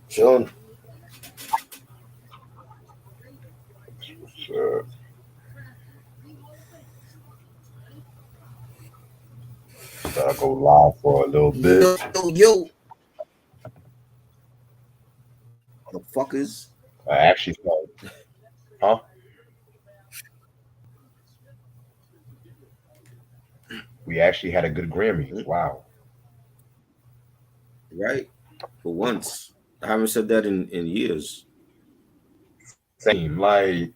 Chilling. Sure. So I go live for a little bit. Yo, motherfuckers. I actually thought, huh? We actually had a good Grammy. Hmm? Wow. Right? For once. I haven't said that in years. Same. Like,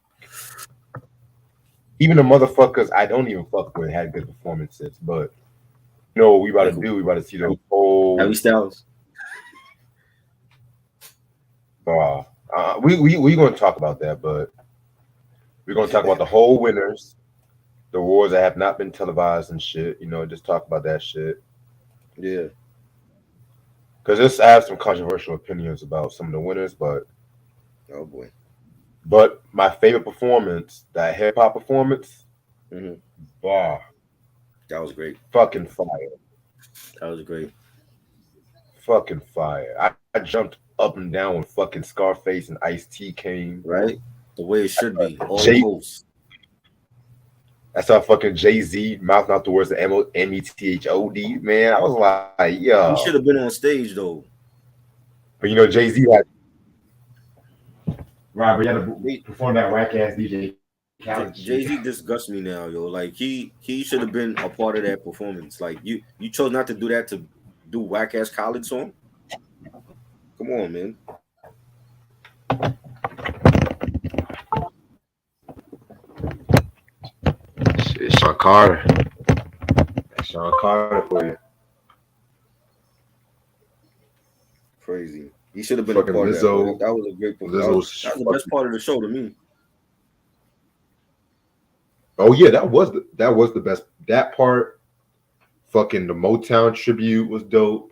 even the motherfuckers I don't even fuck with had good performances. But you know what we about to Like do? We about to see the Harry whole. Styles. We going to talk about that, but we're going to talk about the whole winners, the awards that have not been televised and shit. You know, just talk about that shit. Yeah. Because this I have some controversial opinions about some of the winners, Oh boy. but my favorite performance, that hip hop performance, Hmm. bah, That was great. fucking fire, That was great. fucking fire. I jumped up and down when fucking Scarface and Ice T came. Right? The way it should be. All Jay, hosts. I saw fucking Jay Z mouthing out the words Method. Man, I was like, He yo. should have been on stage though. But you know, Jay Z had right, but you had to Jay perform that whack ass DJ Khaled shit. Z disgusts me now, yo. Like he should have been a part of that performance. Like you chose not to do that to do whack ass college song. Come on, man. Shit, Sean Carter. Sean Carter for you. Crazy. He should have been a Fucking part of that. Though. Lizzo. That was a great. Lizzo's That was the best fucking. part of the show to me. Oh yeah, that was the best. That part, fucking the Motown tribute was dope.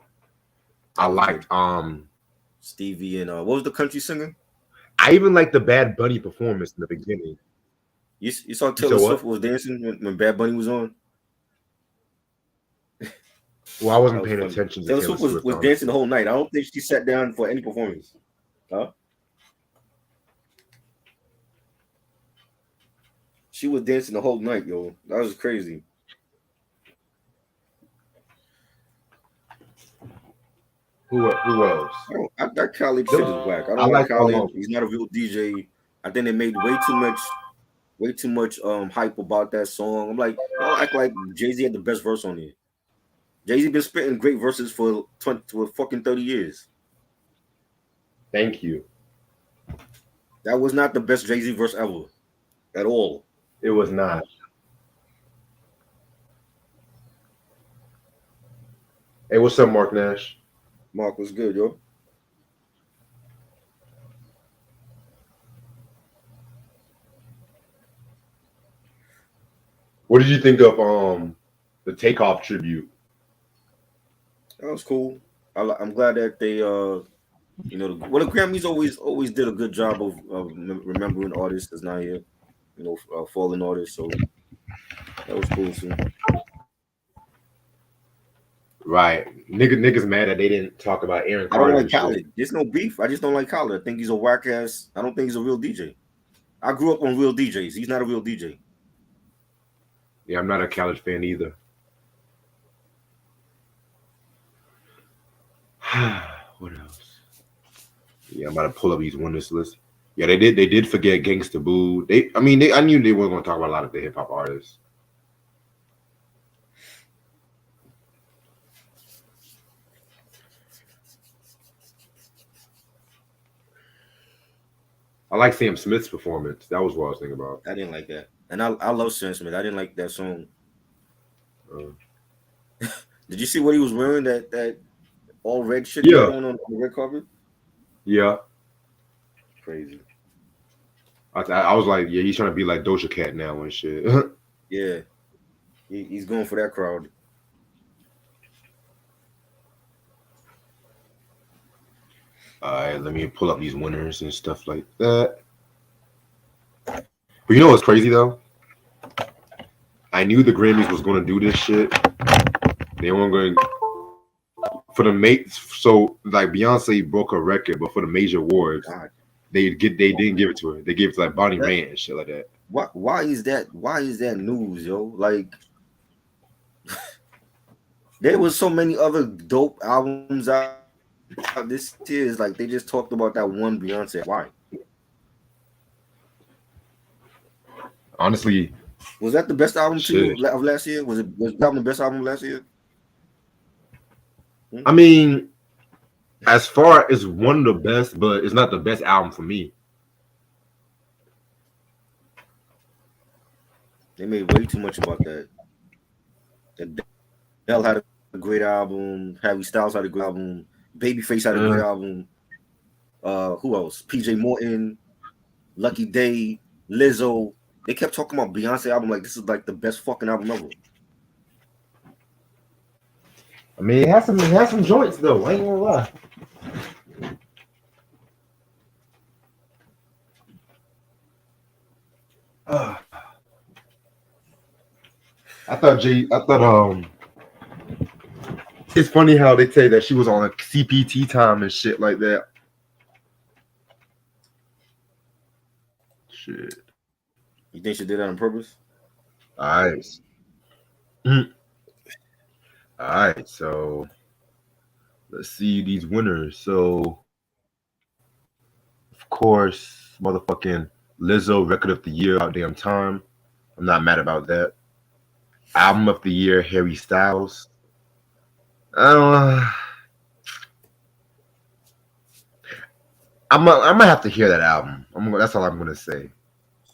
I That was good. liked Stevie and what was the country singer? I even liked the Bad Bunny performance in the beginning. You saw You said Taylor Swift what? was dancing when Bad Bunny was on. Well, I That wasn't was paying funny. attention to Taylor Taylor Swift was, Swift, was dancing the honestly. whole night. I don't think she sat down for any performance. Huh? She was dancing the whole night, yo. That was crazy. Who else? That Khaled There shit was, is whack. I I don't like like Khaled. He's not a real DJ. I think they made way too much hype about that song. I'm like, y'all act like Jay Z had the best verse on it. Jay Z been spitting great verses for 20 for fucking 30 years. thank you. That was not the best Jay Z verse ever at all. It was not. Hey, what's up, Mark Nash? Mark was good, yo. What did you think of the Takeoff tribute? That was cool. I'm glad that they the Grammys always did a good job of remembering artists that's not here. Fallen artists. So that was cool too. Right, niggas mad that they didn't talk about Aaron I don't Carter like and shit. Khaled. There's no beef. I just don't like Khaled. I think he's a whack ass. I don't think he's a real DJ. I grew up on real DJs. He's not a real DJ. Yeah, I'm not a Khaled fan either. What else? Yeah, I'm about to pull up these winners list. Yeah, they did forget Gangsta Boo. I knew they weren't gonna talk about a lot of the hip hop artists. I like Sam Smith's performance. That was what I was thinking about. I didn't like that, and I love Sam Smith. I didn't like that song. Uh, Did you see what he was wearing? That all red shit he had yeah, on the red carpet. yeah. Crazy. I was like, yeah, he's trying to be like Doja Cat now and shit. Yeah, he's going for that crowd. All right, let me pull up these winners and stuff like that. But you know what's crazy though? I knew the Grammys was gonna do this shit. They weren't going for the mate. So like Beyonce broke a record, but for the major Oh my awards, god. they didn't give it to her. They gave it to like Bonnie That Raitt and shit like that. why is that? Why is that news, yo? Like there was so many other dope albums out this year. It's like they just talked about that one Beyonce. Why? Honestly, Was that the best album to you shit. of last year? Was that album the best album of last year? Hmm? I mean, as far as one of the best, but it's not the best album for me. They made way too much about that. Adele had a great album. Harry Styles had a great album. Babyface had a great Uh, album. Who else? PJ Morton, Lucky Day, Lizzo. They kept talking about Beyonce album like this is like the best fucking album ever. I mean, it has some joints though. I ain't gonna lie. Uh, I thought it's funny how they say that she was on like CPT time and shit like that. Shit. You think she did that on purpose? All right. Mm. All right. So let's see these winners. So of course, motherfucking Lizzo, record of the year, about damn time. I'm not mad about that. Album of the year, Harry Styles. Uh, I'm gonna have to hear that album. That's all I'm gonna say.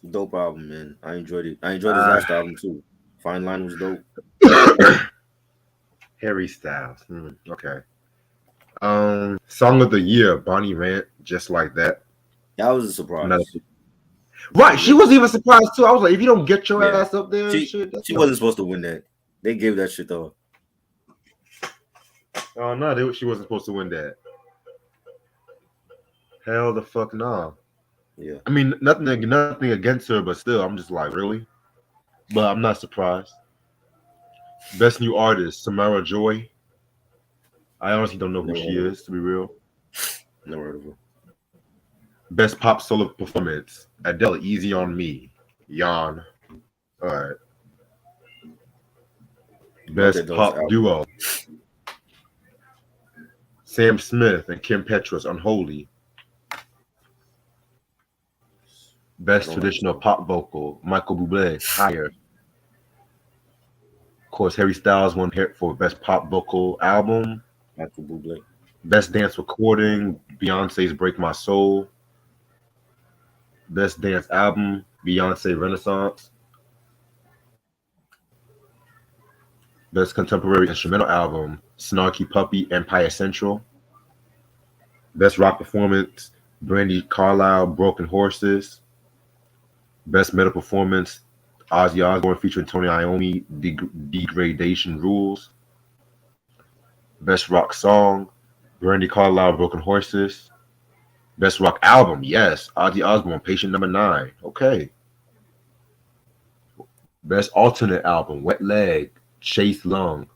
Dope album, man. I enjoyed it. I enjoyed his Uh, last album too. Fine Line was dope. Harry Styles. Okay. Song of the year, Bonnie Raitt, just like that. That was a Another. surprise. Right, she Yeah, was even surprised too. I was like, if you don't get your yeah. ass up there and She shit, that's she not. wasn't supposed to win that. They gave that shit though. Oh no, she wasn't supposed to win that. Hell the fuck no. Yeah. I mean, nothing against her, but still, I'm just like, really. But I'm not surprised. Best new artist, Samara Joy. I honestly don't know who Never she heard of her. is, to be real. Never heard of her. Best pop solo performance, Adele, Easy on Me. Yawn. All right. Love Best that Doll's pop album. duo, Sam Smith and Kim Petras, Unholy. I Best don't like the traditional song. pop vocal, Michael Bublé, Higher. Of course, Harry Styles won for best pop vocal album. Michael Bublé. Best dance recording, Beyonce's Break My Soul. Best dance album, Beyonce Renaissance. Best contemporary instrumental album, Snarky Puppy, Empire Central. Best rock performance, Brandy Carlisle, Broken Horses. Best metal performance, Ozzy Osbourne featuring Tony Iommi, Degradation Rules. Best rock song, Brandy Carlisle, Broken Horses. Best rock album, yes, Ozzy Osbourne, Patient Number 9. Okay. Best alternate album, Wet Leg, Chase Long.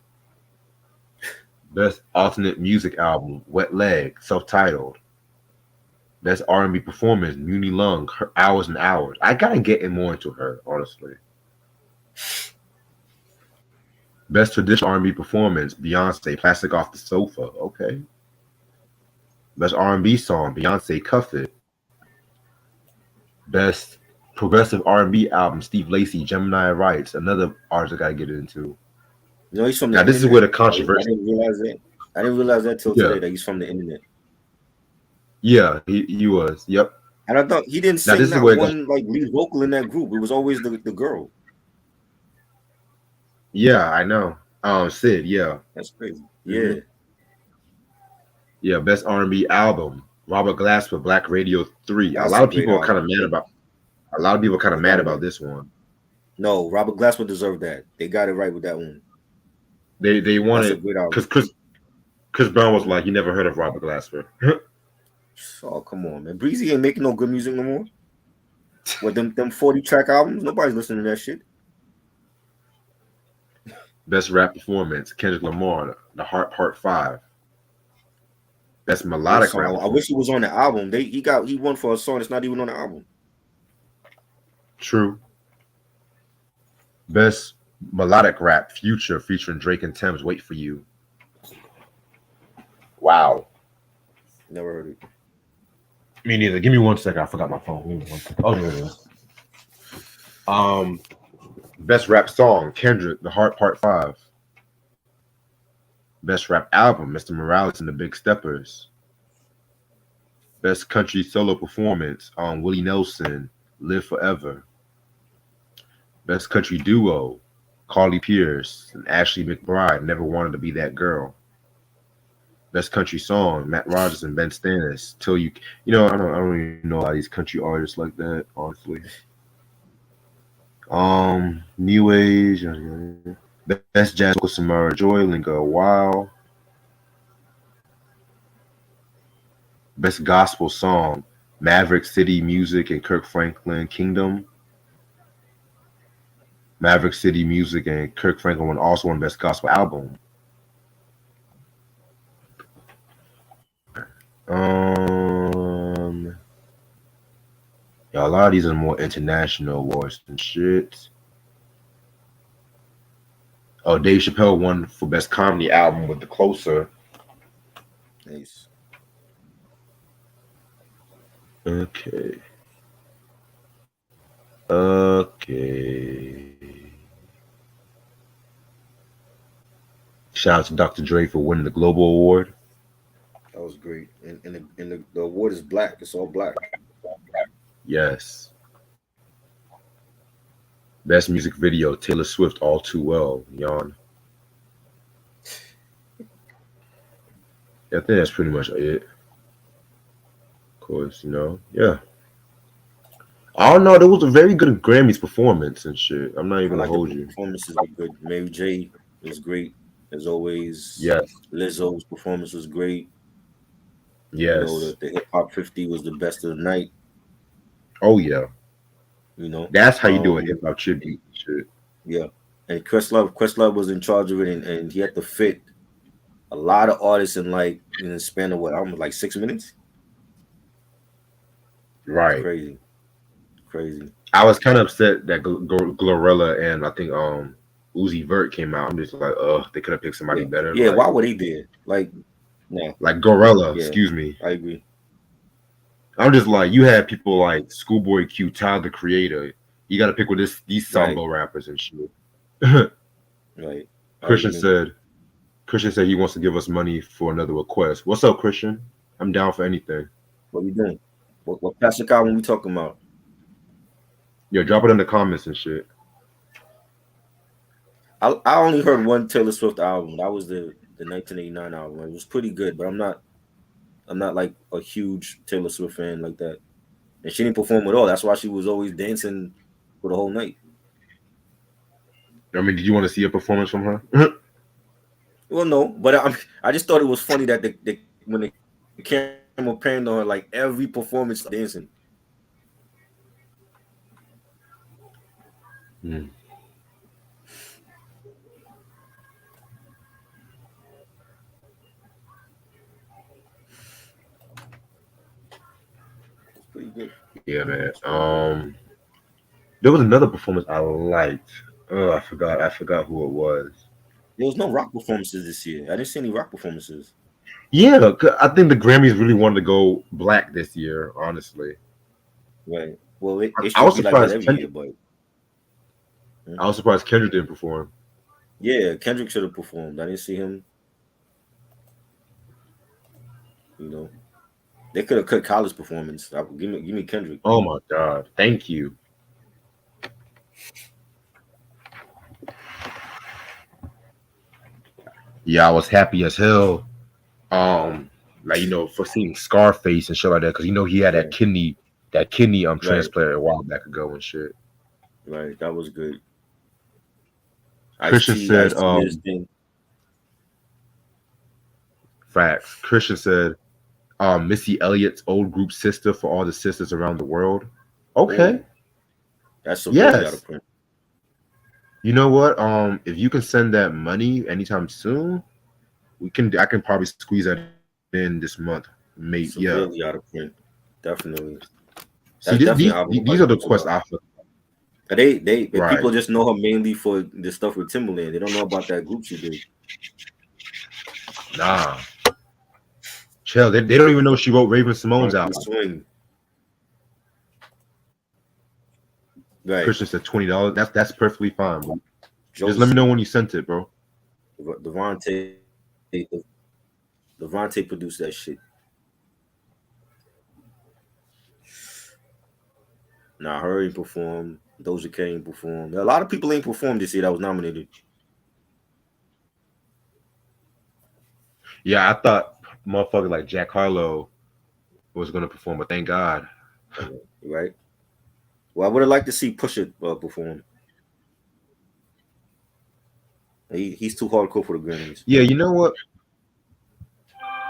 Best alternate music album, Wet Leg, self-titled. Best R&B performance, Muni Lung, Her Hours and Hours. I gotta get more into her, honestly. Best traditional R&B performance, Beyonce, Plastic Off the Sofa. Okay. Best R&B song, Beyonce, Cuff It. Best progressive R&B album, Steve Lacy, Gemini Rights. Another artist I gotta get into. You know he's from the Now this is where internet. the I controversy. didn't realize that. I didn't realize that till Yeah, today that he's from the internet. yeah, he was. Yep. And I thought he didn't Now sing this is that where it got. one like lead vocal in that group. It was always the girl. Yeah, I know. Sid. Yeah. That's crazy. hmm Yeah, Yeah. Best R&B album, Robert Glasper, Black Radio 3. A that's lot a of great people are kind of album. mad about. A lot of people are kind of They mad got it about right. this one. No, Robert Glasper deserved that. They got it right with that one. They That's a wanted great album. because Chris Brown was like he never heard of Robert Glasper. Oh come on, man. Breezy ain't making no good music no more. With them 40-track albums, nobody's listening to that shit. Best rap performance, Kendrick Lamar, The Heart Part 5. Best What melodic rap song? I wish performance. he was on the album. He won for a song that's not even on the album. True. Best melodic rap, Future featuring Drake and Thames. Wait for you. Wow. Never heard it. Me neither. Give me 1 second. I forgot my phone. Give me 1 second. Oh, there it is. Um, best rap song, Kendrick, The Heart Part 5. Best rap album, Mr. Morales and the Big Steppers. Best country solo performance, Willie Nelson, Live Forever. Best country duo, Carly Pierce and Ashley McBride, Never Wanted to Be That Girl. Best country song, Matt Rogers and Ben Stannis, Till You. I don't even know a lot of these country artists like that, honestly. New Age, Best Jazz vocal, Samara Joy, Linger a While. Best gospel song, Maverick City Music and Kirk Franklin, Kingdom. Maverick City Music and Kirk Franklin also won Best Gospel Album. Yeah, a lot of these are more international awards and shit. Oh, Dave Chappelle won for Best Comedy Album with The Closer. Nice. Okay. Okay. Shout out to Dr. Dre for winning the Global Award. That was great. And the award is black. It's all black. Yes. Best music video, Taylor Swift, All Too Well. Yawn. Yeah, I think that's pretty much it. Of course, yeah. I don't know. There was a very good Grammys performance and shit. I'm not I even gonna like the hold you. performances were good. Mary J was great as always. Yes, Lizzo's performance was great. yes. The hip hop 50 was the best of the night. Oh yeah. You know, That's how you do a hip hop tribute and shit. yeah. And Questlove was in charge of it, and he had to fit a lot of artists in the span of what, almost like 6 minutes. It's Right. crazy, crazy. I was kind of upset that Glorilla and I think Uzi Vert came out. I'm just like, they could have picked somebody Yeah, better. yeah. Like, Why would he do it? Like, nah, Gorilla, yeah, excuse me. I agree. I'm just like, you had people like Schoolboy Q, Tyler the Creator. You got to pick with these Right, sambo rappers and shit. right. I Christian agree. said he wants to give us money for another request. What's up, Christian? I'm down for anything. What we doing? What classic album we talking about? Yo, drop it in the comments and shit. I only heard one Taylor Swift album. That was the 1989 album. It was pretty good, but I'm not like a huge Taylor Swift fan like that. And she didn't perform at all. That's why she was always dancing for the whole night. I mean, did you want to see a performance from her? Well, no, but I just thought it was funny that when the camera panned on her, like every performance dancing. Hmm. It's pretty good. Yeah, man. There was another performance I liked. Oh, I forgot. I forgot who it was. There was no rock performances this year. I didn't see any rock performances. Yeah, I think the Grammys really wanted to go black this year. Honestly, Right. Well, it I should was be like that surprised. every year, but I was surprised Kendrick didn't perform. yeah, Kendrick should have performed. I didn't see him. You know, they could have cut Khaled's performance. Give me Kendrick. Oh my god! Thank you. Yeah, I was happy as hell. For seeing Scarface and shit like that, because he had Right. that kidney Right. transplant a while back ago and shit. Right. That was good. Ice Christian T. said, Ice T did his thing. facts. Christian said, Missy Elliott's old group Sister for all the sisters around the world. Okay. Oh, that's some money out Yes. of print. You know what? If you can send that money anytime soon, I can probably squeeze that in in this month. Maybe yeah. severely out of print. Definitely. See, That's definitely an album these nobody are the knows quests about. I feel. But Right. people just know her mainly for the stuff with Timberland. They don't know about that group she did. Nah. Chill. They don't even know she wrote Raven Simone's Funky album. Swing. Right. Christian said $20. That's perfectly fine, bro. Just let me know Jodeci. when you sent it, bro. Devontae. Devontae produced that shit. Nah, her ain't performed. Doja Cat ain't performed. A lot of people ain't performed this year that was nominated. Yeah, I thought motherfucker like Jack Harlow was gonna perform, but thank God. Right? Well, I would have liked to see Pusha perform. He's too hardcore for the Grammys. Yeah, you know what?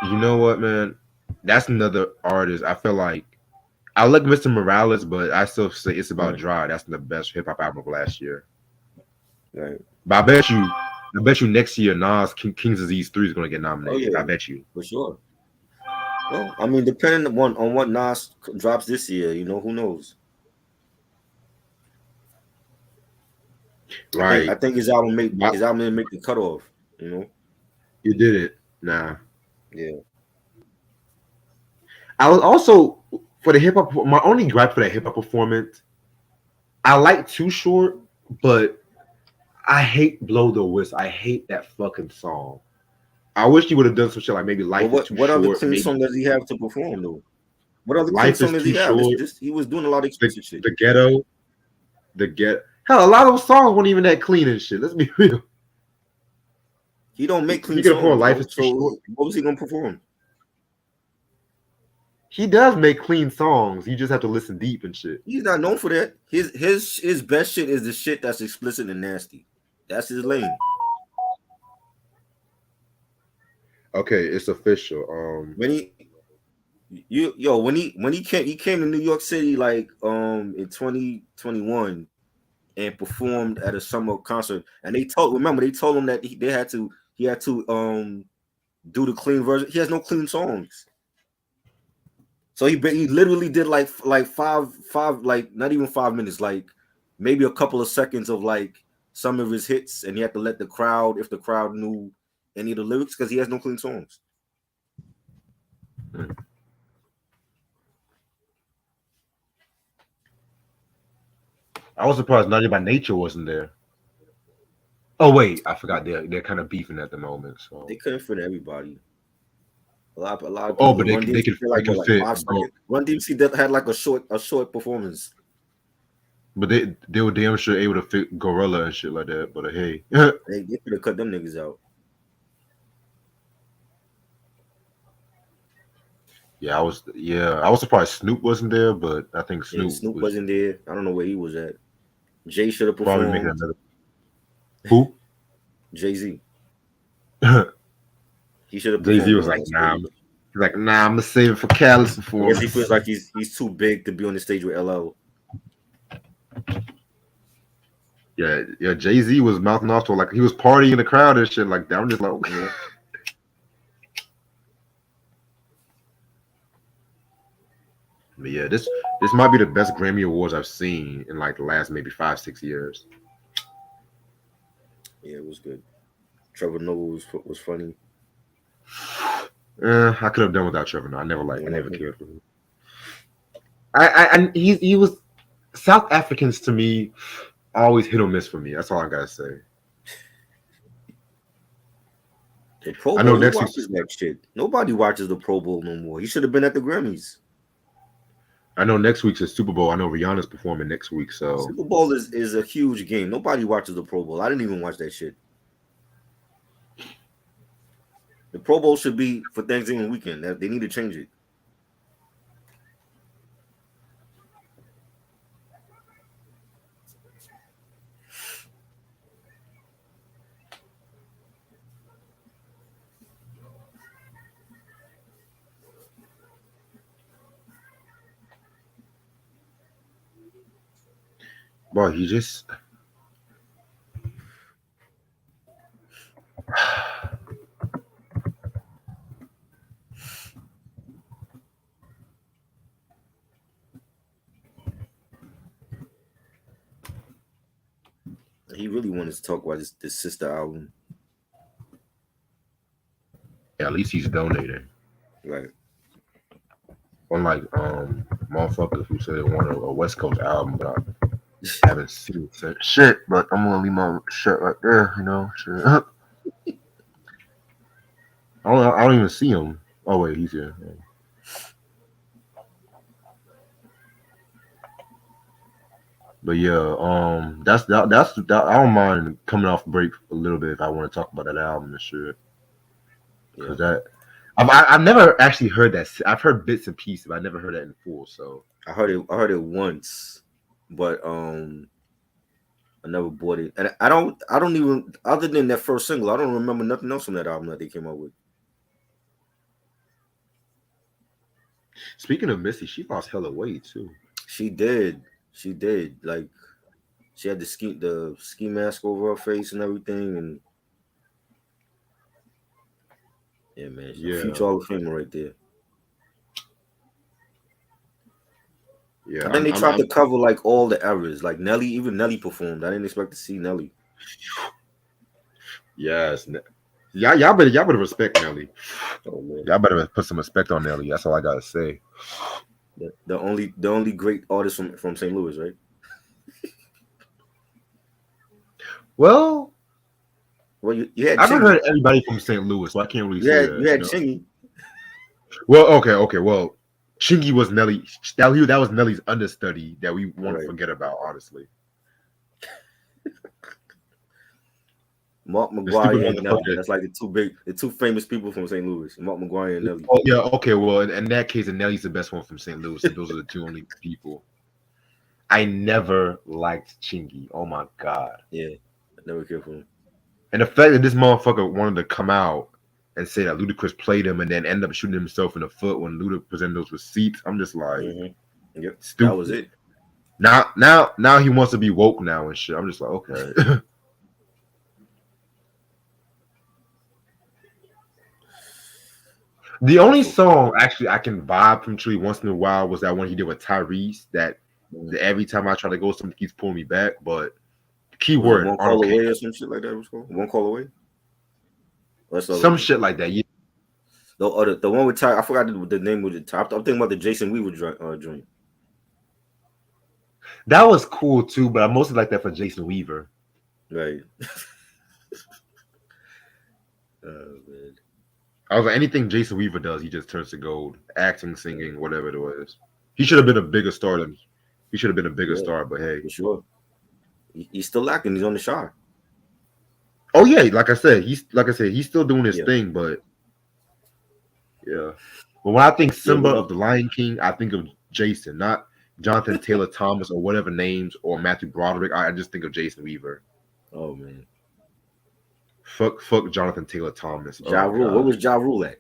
You know what, man? That's another artist. I feel like I like Mr. Morales, but I still say it's about Right. Dry. That's the best hip hop album of last year. Right. But I bet you next year Nas King's Disease 3 is gonna get Oh nominated. I yeah, bet you. for sure. Well, I mean, depending on what Nas drops this year, who knows? I Right. think his album But didn't make the cutoff. You know. you did it. Nah. Yeah. I was also for the hip hop. My only gripe for that hip hop performance, I like Too Short, but I hate Blow the Whistle. I hate that fucking song. I wish you would have done some shit like maybe But Life is what Too what other Short. clean Maybe song does he have to perform though? What other clean Life song is does Too he have? Short. He was doing a lot of The explicit shit. the ghetto. The get Hell, a lot of those songs weren't even that clean and shit. Let's be real. He don't make He clean could afford songs, Life bro. is Too So Short. what was he gonna perform? He does make clean songs. You just have to listen deep and shit. He's not known for that. His best shit is the shit that's explicit and nasty. That's his lane. Okay, it's official. When he came to New York City like in 2021 and performed at a summer concert, and they told him that he had to do the clean version. He has no clean songs. So he literally did like five like not even 5 minutes, like maybe a couple of seconds of like some of his hits, and he had to let the crowd, if the crowd knew any of the lyrics, because he has no clean songs. I was surprised Naughty by Nature wasn't there. Oh wait, I forgot they're kind of beefing at the moment. They So couldn't fit everybody. A lot of oh, people. but Run they DMC could did they like what, could like fit five both. seconds. Run DMC that had like a short performance. But they were damn sure able to fit Gorilla and shit like that. But hey, They could have cut them niggas out. I was surprised Snoop wasn't there, but I think Yeah, Snoop Snoop was wasn't there. I don't know where he was at. Jay should have probably making performed. another who. Jay-Z. He should have Jay-Z performed was more like, on nah. stage. He's like, nah, I'm gonna save it for Callus I guess he feels performance. like he's too big to be on the stage with LL. Yeah. Jay-Z was mouthing off to her, like he was partying in the crowd and shit like that. I'm just like, okay. Yeah. But yeah, this might be the best Grammy Awards I've seen in like the last maybe 5-6 years. Yeah, it was good. Trevor Noah was funny. I could have done without Trevor. No, I never Mhm. cared for him. He was South Africans to me always hit or miss for me. That's all I gotta say. The Pro I know Bowl, who next week. watches that shit? Nobody watches the Pro Bowl no more. He should have been at the Grammys. I know next week's a Super Bowl. I know Rihanna's performing next week, so Super Bowl is a huge game. Nobody watches the Pro Bowl. I didn't even watch that shit. The Pro Bowl should be for Thanksgiving weekend. They need to change it. boy, he just He really wanted to talk about this sister album. Yeah, at least he's donating. Right. Unlike motherfuckers who said they want a West Coast album, but I haven't seen shit. But I'm gonna leave my shirt right there. You know, shit. I don't even see him. Oh wait, he's here. But yeah, that's I don't mind coming off break a little bit if I want to talk about that album and shit. Yeah. Because I've never actually heard that. I've heard bits and pieces, but I never heard that in full. So I heard it once, but I never bought it. And I don't even other than that first single, I don't remember nothing else from that album that they came out with. speaking of Missy, she lost hella weight too. She did. She did. Like she had the ski mask over her face and everything, and yeah, man, she's a Yeah, future Hall of Famer right there. yeah. I think they tried to cover like all the errors. Like Nelly, even Nelly performed. I didn't expect to see Nelly. Yes. Y'all better respect Nelly. Oh man, Y'all better put some respect on Nelly. That's all I gotta say. the only great artist from St. Louis, right? Well, Well, you had I haven't Chingy. heard everybody from St. Louis, so I can't really say that. You had You know? Chingy. Well, okay. Well, Chingy was Nelly. That was Nelly's understudy that we want to Right. forget about. Honestly, Mark the stupid McGuire and Nelly. motherfucker. That's like the two famous people from St. Louis. Mark McGuire and Nelly. Oh, yeah, okay. Well, in that case, and Nelly's the best one from St. Louis, and those are the two only people. I never liked Chingy. Oh my god! Yeah, I never cared for him. And the fact that this motherfucker wanted to come out and say that Ludacris played him and then end up shooting himself in the foot when Luda presented those receipts, I'm just like, Yep, that was stupid. it. Now he wants to be woke now and shit. I'm just like, okay. The only song actually I can vibe from Tree once in a while was that one he did with Tyrese. That every time I try to go, something keeps pulling me back. But Was it keyword, One I don't Call care. Away or some shit like that? It was called One Call Away. That's the other Some one. shit like that. Yeah. The one with Ty. I forgot the name of the top. I'm thinking about the Jason Weaver joint. That was cool too, but I mostly like that for Jason Weaver. Right. Man. I was like, anything Jason Weaver does, he just turns to gold. Acting, singing, whatever it was. He should have been a bigger star than he should have been a bigger Yeah, star, but hey. for sure. He's still acting. He's on the shot. Oh yeah, like I said, he's still doing his Yeah. thing, but yeah. But when I think Simba Yeah, of the Lion King, I think of Jason, not Jonathan Taylor Thomas or whatever names or Matthew Broderick. I just think of Jason Weaver. Oh man. Fuck Jonathan Taylor Thomas. Ja Oh Rule. Where god. was Ja Rule at?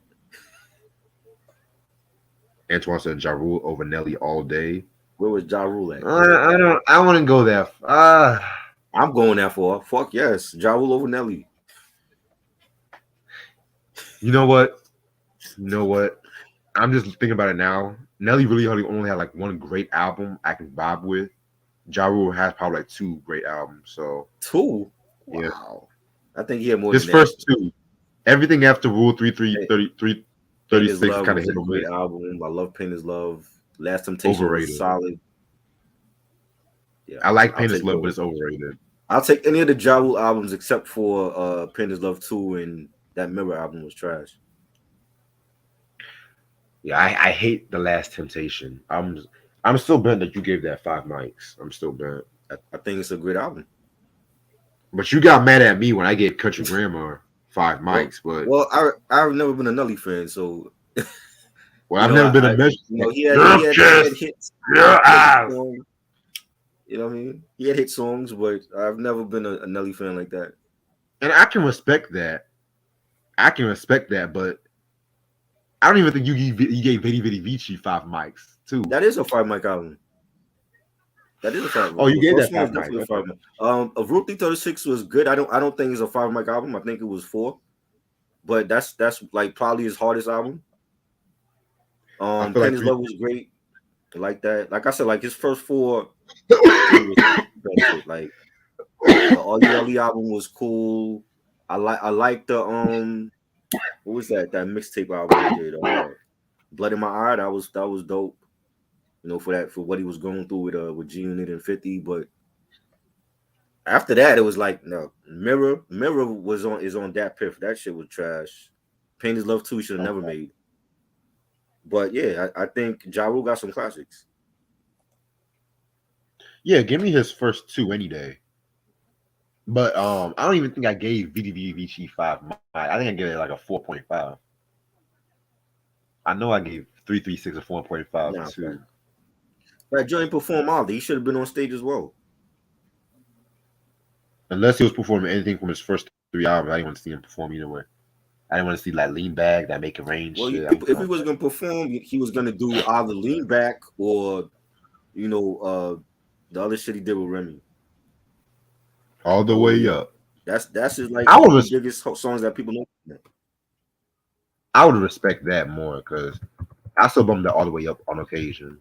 Antoine said Ja Rule over Nelly all day. Where was Ja Rule at? I wouldn't go there. I'm going there for. Fuck yes. Ja Rule over Nelly. You know what? I'm just thinking about it now. Nelly really only had like one great album I can vibe with. Ja Rule has probably like two great albums. So 2. yeah. Wow. I think he had more His than first that. two. Everything after Rule 33, Pain is 36 Love kind of was a hit or great miss. album. I love Pain is Love. Last Temptation Overrated. was solid. Yeah, I like I'll Pain is take Love, both. but it's overrated. I'll take any of the Ja Rule albums except for Pain is Love 2, and that Mirror album was trash. Yeah, I hate The Last Temptation. I'm still bent that you gave that 5 mics. I'm still bent. I think it's a great album. But you got mad at me when I gave Country Grammar 5 mics. But Well, I've never been a Nelly fan, so I've never been a measure. he had hits. Yeah. Songs, you know what I mean? He had hit songs, but I've never been a Nelly fan like that. And I can respect that. But I don't even think you gave Vidi Vidi Vici 5 mics too. That is a 5 mic album. That is a 5 mic. Oh, you gave that 5 definitely mic. A 5 mic. Of Route 336 was good. I don't think it's a 5 mic album. I think it was 4. But that's like probably his hardest album. Pain like is Love was great. I like that. Like I said, like his first 4 like The Ollie Ollie album was cool. I like the what was that mixtape album he did? Blood in My Eye. That was dope. For that for what he was going through with G Unit and 50. But after that, it was like no Mirror was on is on that piff. That shit was trash. Pain is Love too. Should have never Okay. made. But yeah, I think Ja Rule got some classics. Yeah, give me his first two any day. But I don't even think I gave VDVVG 5 I think I gave it like a 4.5. I know I gave 336 a 4.5 Nah, too. that joint perform all. He should have been on stage as well. Unless he was performing anything from his first three albums, I didn't want to see him perform either way. I didn't want to see like Lean Back, that Make It Rain Well, shit. if he was gonna perform, he was gonna do either Lean Back or you know the other shit he did with Remy All the all the way way up. up. That's his like I would the res- biggest songs that people know. I would respect that more because I still bump that all the way up on occasion.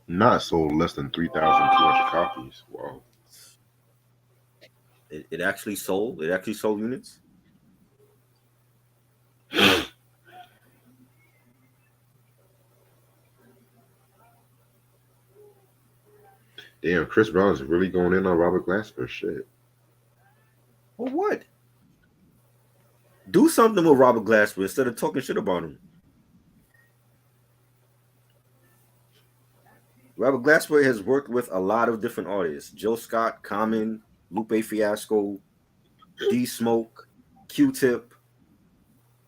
Not sold less than 3,200 copies. Wow. It actually sold. It actually sold units. Damn, Chris Brown is really going in on Robert Glasper. Shit. Well, what? Do something with Robert Glasper instead of talking shit about him. Robert Glasper has worked with a lot of different artists: Jill Scott, Common, Lupe Fiasco, D Smoke, Q-Tip.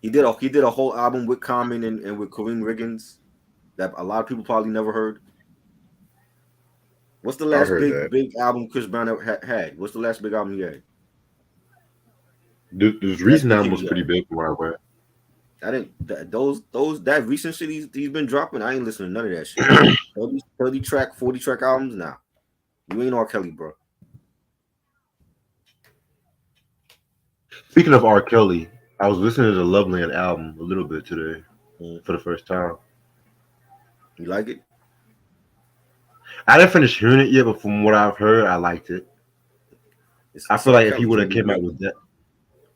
He did a whole album with Common and with Kareem Riggins that a lot of people probably never heard. What's the I last heard big that. big album Chris Brown ever had? What's the last big album he had? The Last Reason big album hit was he had. pretty big from what I read. I didn't those that recent shit he's been dropping. I ain't listening to none of that shit. 30 track, 40 track albums. Nah, you ain't R. Kelly, bro. Speaking of R. Kelly, I was listening to the Loveland album a little bit today Mm. for the first time. You like it? I didn't finish hearing it yet, but from what I've heard, I liked it. I It's feel R. like if he Kelly. It's would gonna have be came out great. with that,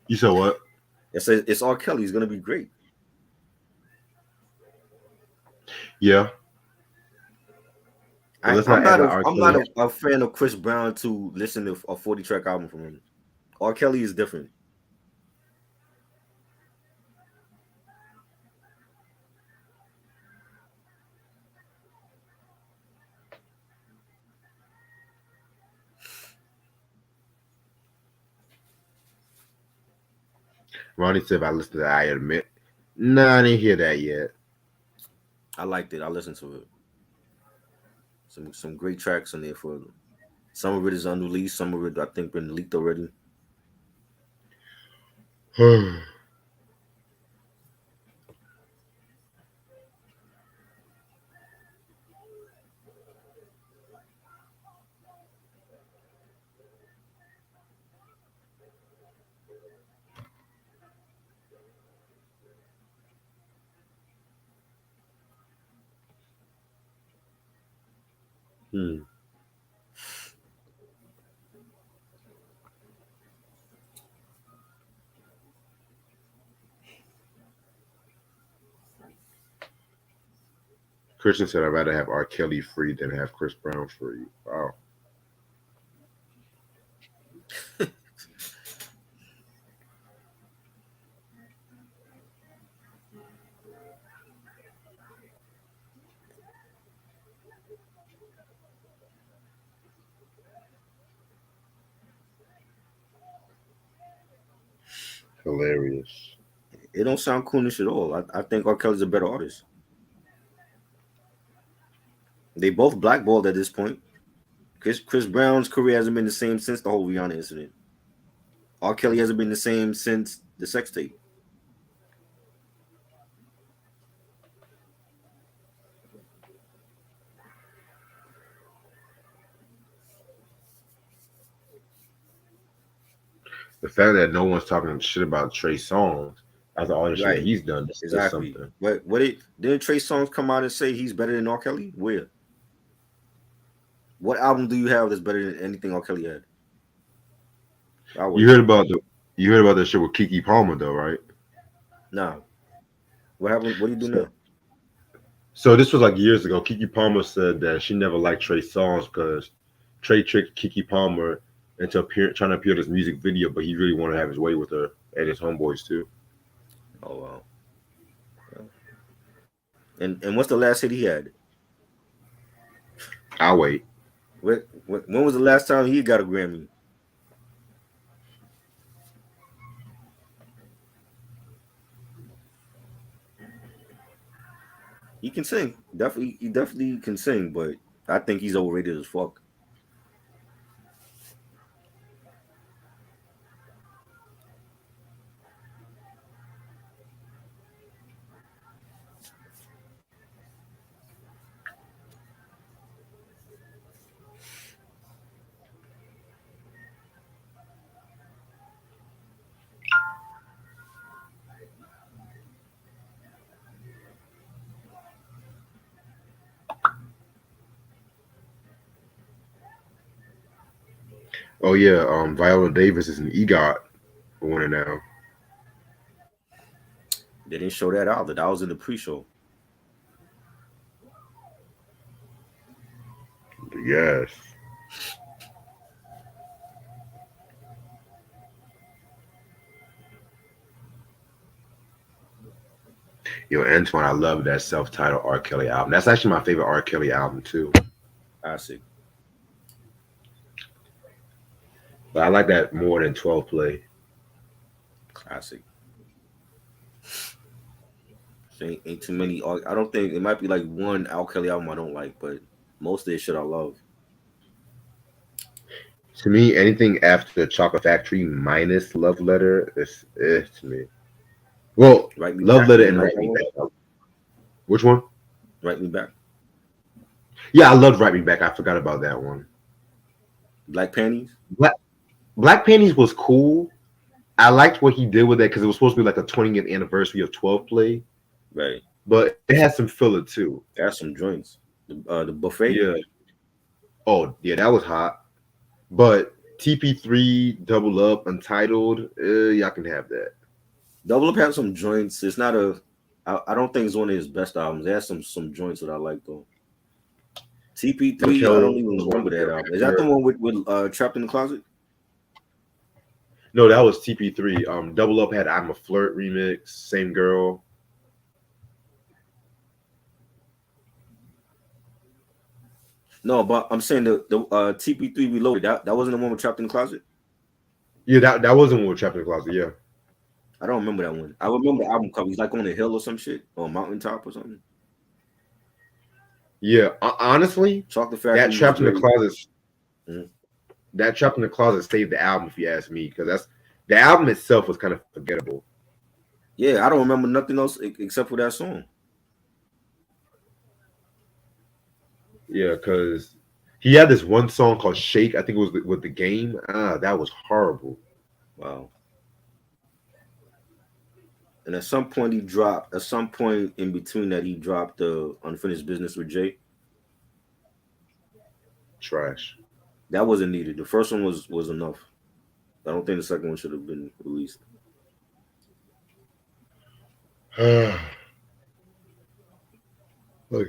you said what? It's R. Kelly. It's gonna be great. Yeah, but let's I'm not act not like a R. I'm Kelly. not a fan of Chris Brown to listen to a 40 track album from him. R. Kelly is different. Ronnie said, if I listened to that, I admit. Nah, I didn't hear that yet. I liked it. I listened to it. Some great tracks in there for some of it is unreleased. Some of it I think been leaked already. Hmm. Christian said, I'd rather have R. Kelly free than have Chris Brown free. Wow. Hilarious. It don't sound coonish at all. I think R. Kelly's a better artist. They both blackballed at this point. Chris Brown's career hasn't been the same since the whole Rihanna incident. R. Kelly hasn't been the same since the sex tape. The fact that no one's talking shit about Trey Songz after all the shit that Right. he's done, that's just Exactly. something. But what it didn't Trey Songz come out and say he's better than R. Kelly? Where? What album do you have that's better than anything R. Kelly had? I You wait. heard about the you heard about that shit with Kiki Palmer though, right? Now, what happened? What do you do So, now? so this was like years ago. Kiki Palmer said that she never liked Trey Songz because Trey tricked Kiki Palmer into trying to appear in this music video, but he really wanted to have his way with her and his homeboys too. Oh wow. Yeah. And what's the last hit he had? I'll wait. When was the last time he got a Grammy? He can sing. Definitely, he definitely can sing, but I think he's overrated as fuck. Oh yeah, Viola Davis is an EGOT winner now. They didn't show that out. That was in the pre-show. Yes. Yo, Antoine, I love that self-titled R. Kelly album. That's actually my favorite R. Kelly album too. Classic, But I like that more than 12 Play. classic. Ain't too many. I don't think it might be like one Al Kelly album I don't like, but most of this shit I love. To me, anything after Chocolate Factory minus Love Letter is to me. Well, Write Me Love Back. You Letter didn't and like Write that Me one? Back. Which one? Write Me Back. Yeah, I loved Write Me Back. I forgot about that one. Black Panties. Black Black Panties was cool. I liked what he did with that because it was supposed to be like a 20th anniversary of 12 Play, Right. but it had some filler too. That's some joints. The buffet. Yeah. Oh, yeah, that was hot. But TP3, Double Up, Untitled, y'all can have that. Double Up had some joints. It's not a. I don't think it's one of his best albums. It has some joints that I like though. TP3. I don't Hotel even was one remember with that the album. Is that the rapper. one with Trapped in the Closet? No, that was TP3. Double Up had I'm a Flirt remix, Same Girl. No, but I'm saying the TP3 Reloaded. That wasn't the one with Trapped in the Closet. Yeah, that wasn't one with Trap in the Closet. Yeah. I don't remember that one. I remember the album cover. He's like on a hill or some shit, or a mountaintop or something. Yeah. Honestly, Chocolate that Factory was Trapped in the great. Closet, Mhm. that Trapped in the Closet saved the album, if you ask me, because that's the album itself was kind of forgettable. Yeah, I don't remember nothing else except for that song. Yeah, because he had this one song called Shake. I think it was with the game. That was horrible. Wow. And at some point he dropped. At some point in between that, he dropped the Unfinished Business with Jay. Trash. That wasn't needed. The first one was enough. I don't think the second one should have been released. Look,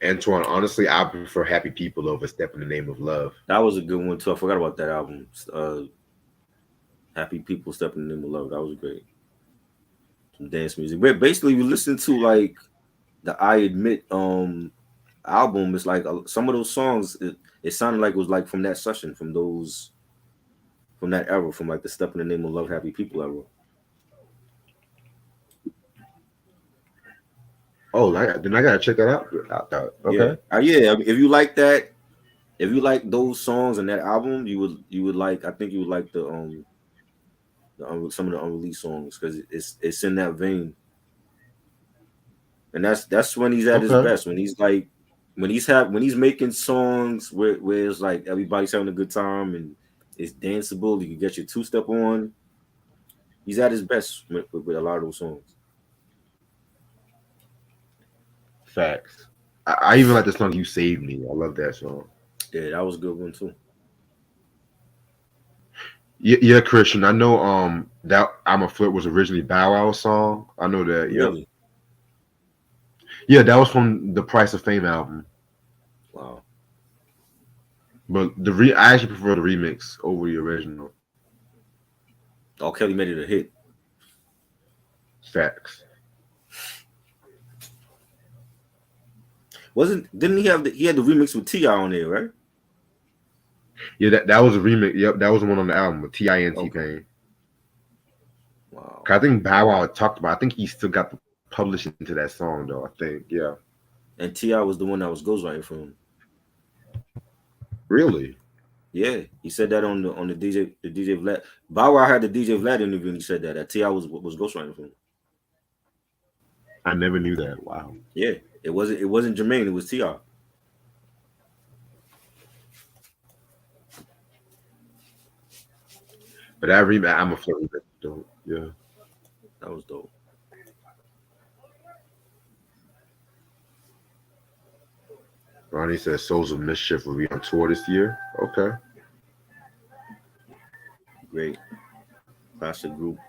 Antoine, honestly, I prefer Happy People over Step in the Name of Love. That was a good one too. I forgot about that album. Happy People Stepping in the Name of Love. That was great. Some dance music. But basically, you listen to like the I Admit album. It's like some of those songs. It sounded like it was like from that session, from that era, from like the Step in the Name of Love, Happy People era. Oh, then I gotta check that out. Yeah, Okay. yeah. If you like that, if you like those songs and that album, you would like. I think you would like some of the unreleased songs because it's in that vein. and that's when he's at his Okay. best. When he's like when he's making songs where it's like everybody's having a good time and it's danceable. You can get your two step on. He's at his best with a lot of those songs. Facts. I even like the song "You Saved Me." I love that song. Yeah, that was a good one too. Yeah, yeah, Christian. I know. That "I'm a Flirt" was originally Bow Wow's song. I know that. Yep. Really? Yeah, that was from the Price of Fame album. Wow. But I actually prefer the remix over the original. Oh, Kelly made it a hit. Facts. Wasn't didn't he had the remix with Ti on there, right? Yeah, that was a remix. Yep, that was the one on the album with Ti and T Okay. Pain. Wow. I think Bow Wow talked about. I think he still got the publishing to that song though. I think. Yeah. And Ti was the one that was ghostwriting for him. Really? Yeah, he said that on the DJ Vlad. Bow Wow had the DJ Vlad interview and he said that Ti was ghostwriting for him. I never knew that. Wow. Yeah, it wasn't Jermaine, it was Ti. But that remix, I'm a Flirt remix though. Yeah. That was dope. Ronnie says Souls of Mischief will be on tour this year. Okay. Great classic group.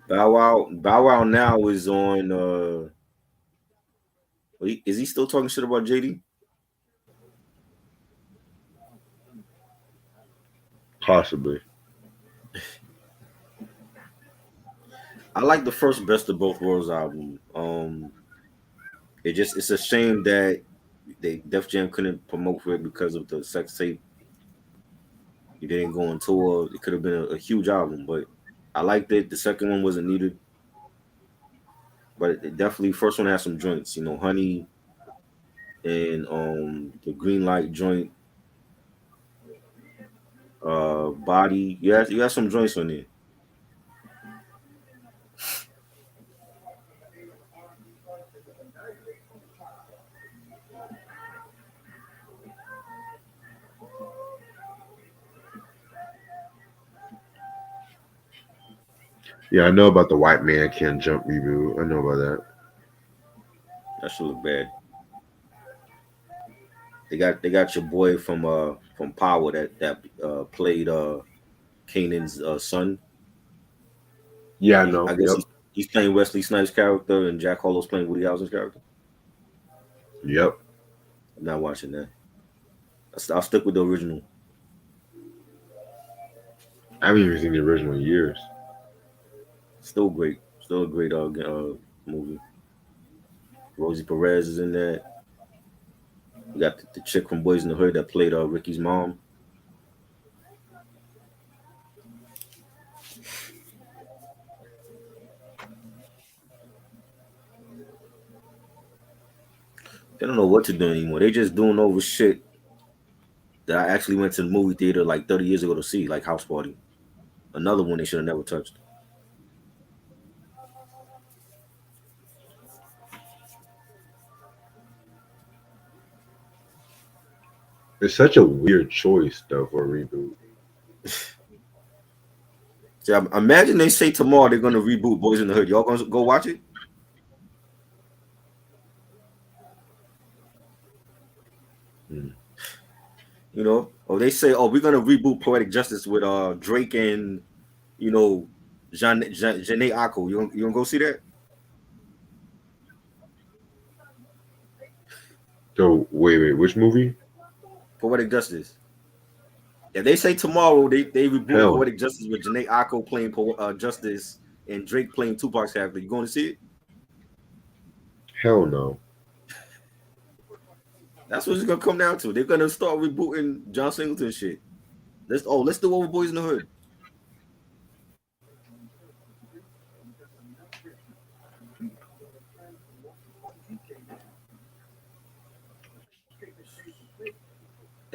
Bow Wow now is on. Is he still talking shit about JD? Possibly. I like the first Best of Both Worlds album. It's a shame that they Def Jam couldn't promote for it because of the sex tape. He didn't go on tour. It could have been a huge album, but I liked it. The second one wasn't needed, but it definitely first one has some joints. Honey and the Green Light joint, Body. You had some joints on there. Yeah, I know about the White Man Can't Jump reboot. I know about that. That should look bad. They got your boy from Power that played Kanan's son. Yeah, I I know. guess Yep. he's playing Wesley Snipes' character, and Jack Harlow's playing Woody Harrelson's character. Yep. I'm not watching that. I'll stick with the original. I haven't even seen the original in years. Still great. Still a great movie. Rosie Perez is in that. You got the chick from Boys in the Hood that played Ricky's mom. They don't know what to do anymore. They just doing over shit that I actually went to the movie theater like 30 years ago to see, like House Party. Another one they should have never touched. It's such a weird choice though for a reboot. See, imagine they say tomorrow they're gonna reboot Boys in the Hood. Y'all gonna go watch it? Hmm. Or they say, oh, we're gonna reboot Poetic Justice with Drake and you know Janae Akko. You gonna go see that? So wait, which movie? Poetic Justice. If they say tomorrow they reboot Hell, Poetic Justice with Janae Akko playing Justice and Drake playing Tupac's character, you going to see it? hell no. That's what it's gonna come down to. They're gonna start rebooting John Singleton shit. Let's do over Boys in the Hood.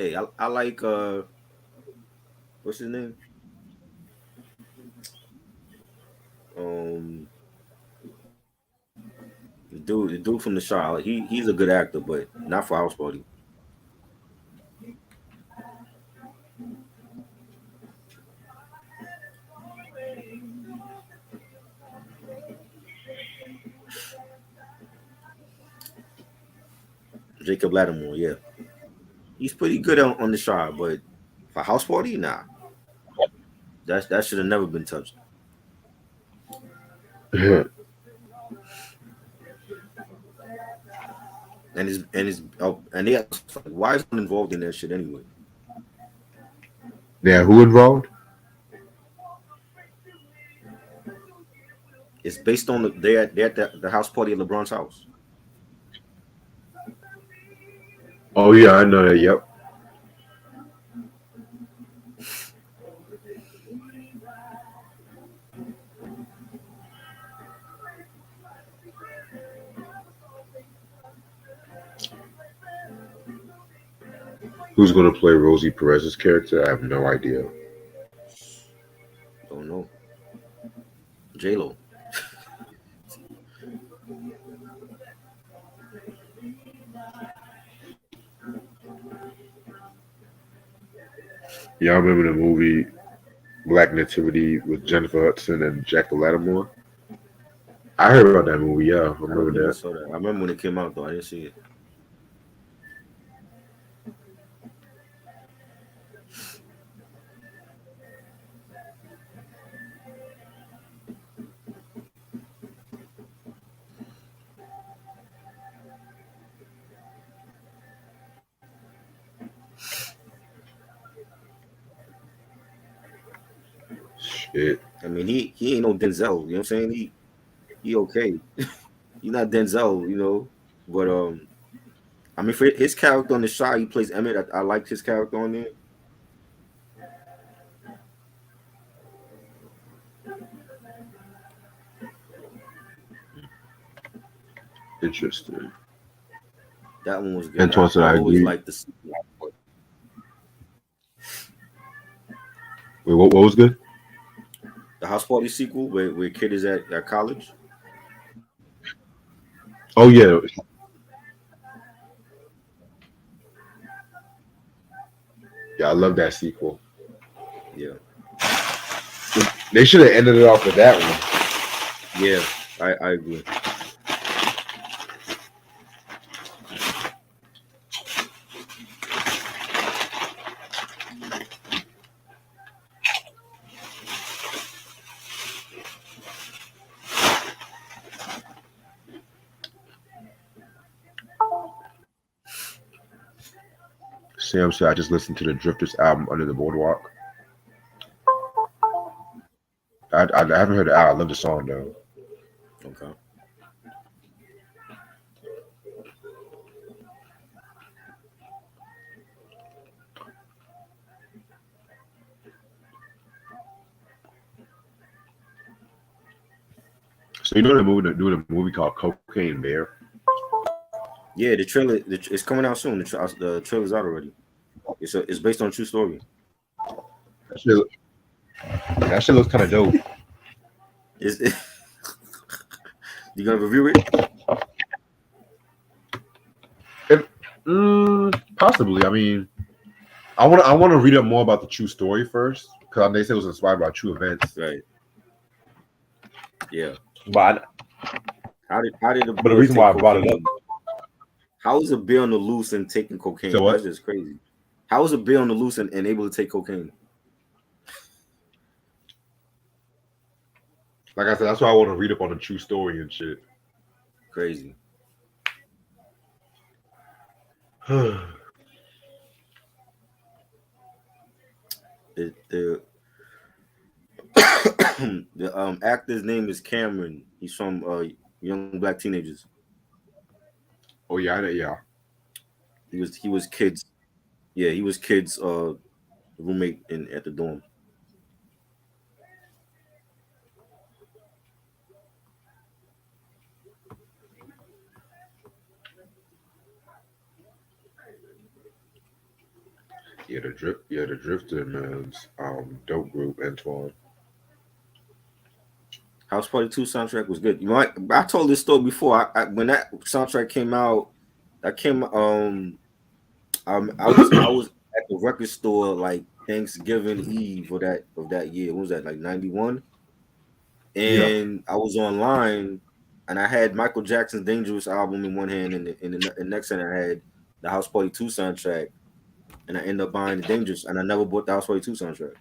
Hey, I like what's his name? Um, the dude from the Shire. He's a good actor, but not for House Party. Jacob Lattimore, yeah, he's pretty good on the Shire, but for House Party, nah, that should have never been touched. And they why is one involved in that shit anyway? Yeah, who involved? It's based on the house party at LeBron's house. Oh yeah, I know that. Yep. Who's gonna play Rosie Perez's character? I have no idea. Don't know. J Lo. Y'all remember the movie Black Nativity with Jennifer Hudson and Jack Lattimore? I heard about that movie. Yeah, I I don't remember think I that. saw that. I remember when it came out though. I didn't see it. Shit. I mean, he ain't no Denzel. You know what I'm saying? He okay. He's not Denzel. But I mean, for his character on the shot, he plays Emmett. I liked his character on there. Interesting. That one was good. Antoine said I I always agree. liked the sequel. Wait, what was good? The house party sequel where kid is at college. Oh yeah, yeah. I love that sequel. Yeah, They should have ended it off with that one. yeah, I agree. Sam said I just listened to the Drifters album Under the Boardwalk. I haven't heard the album. I love the song though. Okay. So you know the movie, doing a movie called Cocaine Bear. Yeah, the trailer. It's coming out soon. The trailer's out already. It's based on a true story. That shit, that shit looks kind of dope. Is you gonna review it? If, possibly. I mean, I want to read up more about the true story first because they said it was inspired by true events. Right. Yeah. But How did the but the boy reason take why I brought it up, cocaine? How is a bear on the loose and taking so cocaine? That's what? just crazy. How is a bear on the loose and able to take cocaine? Like I said, that's why I want to read up on the true story and shit. Crazy. The the actor's name is Cameron. He's from Young Black Teenagers. Oh yeah, yeah. He was kids. Yeah, he was kids roommate in at the dorm. the Drifter man's dope group, Antoine. House Party 2 soundtrack was good. You know, I told this story before. When that soundtrack came out, that came I was at the record store like Thanksgiving Eve of that year. What was that, like 91? Yeah. And I was online and I had Michael Jackson's Dangerous album in one hand, and the next hand I had the House Party 2 soundtrack, and I ended up buying the Dangerous, and I never bought the House Party 2 soundtrack.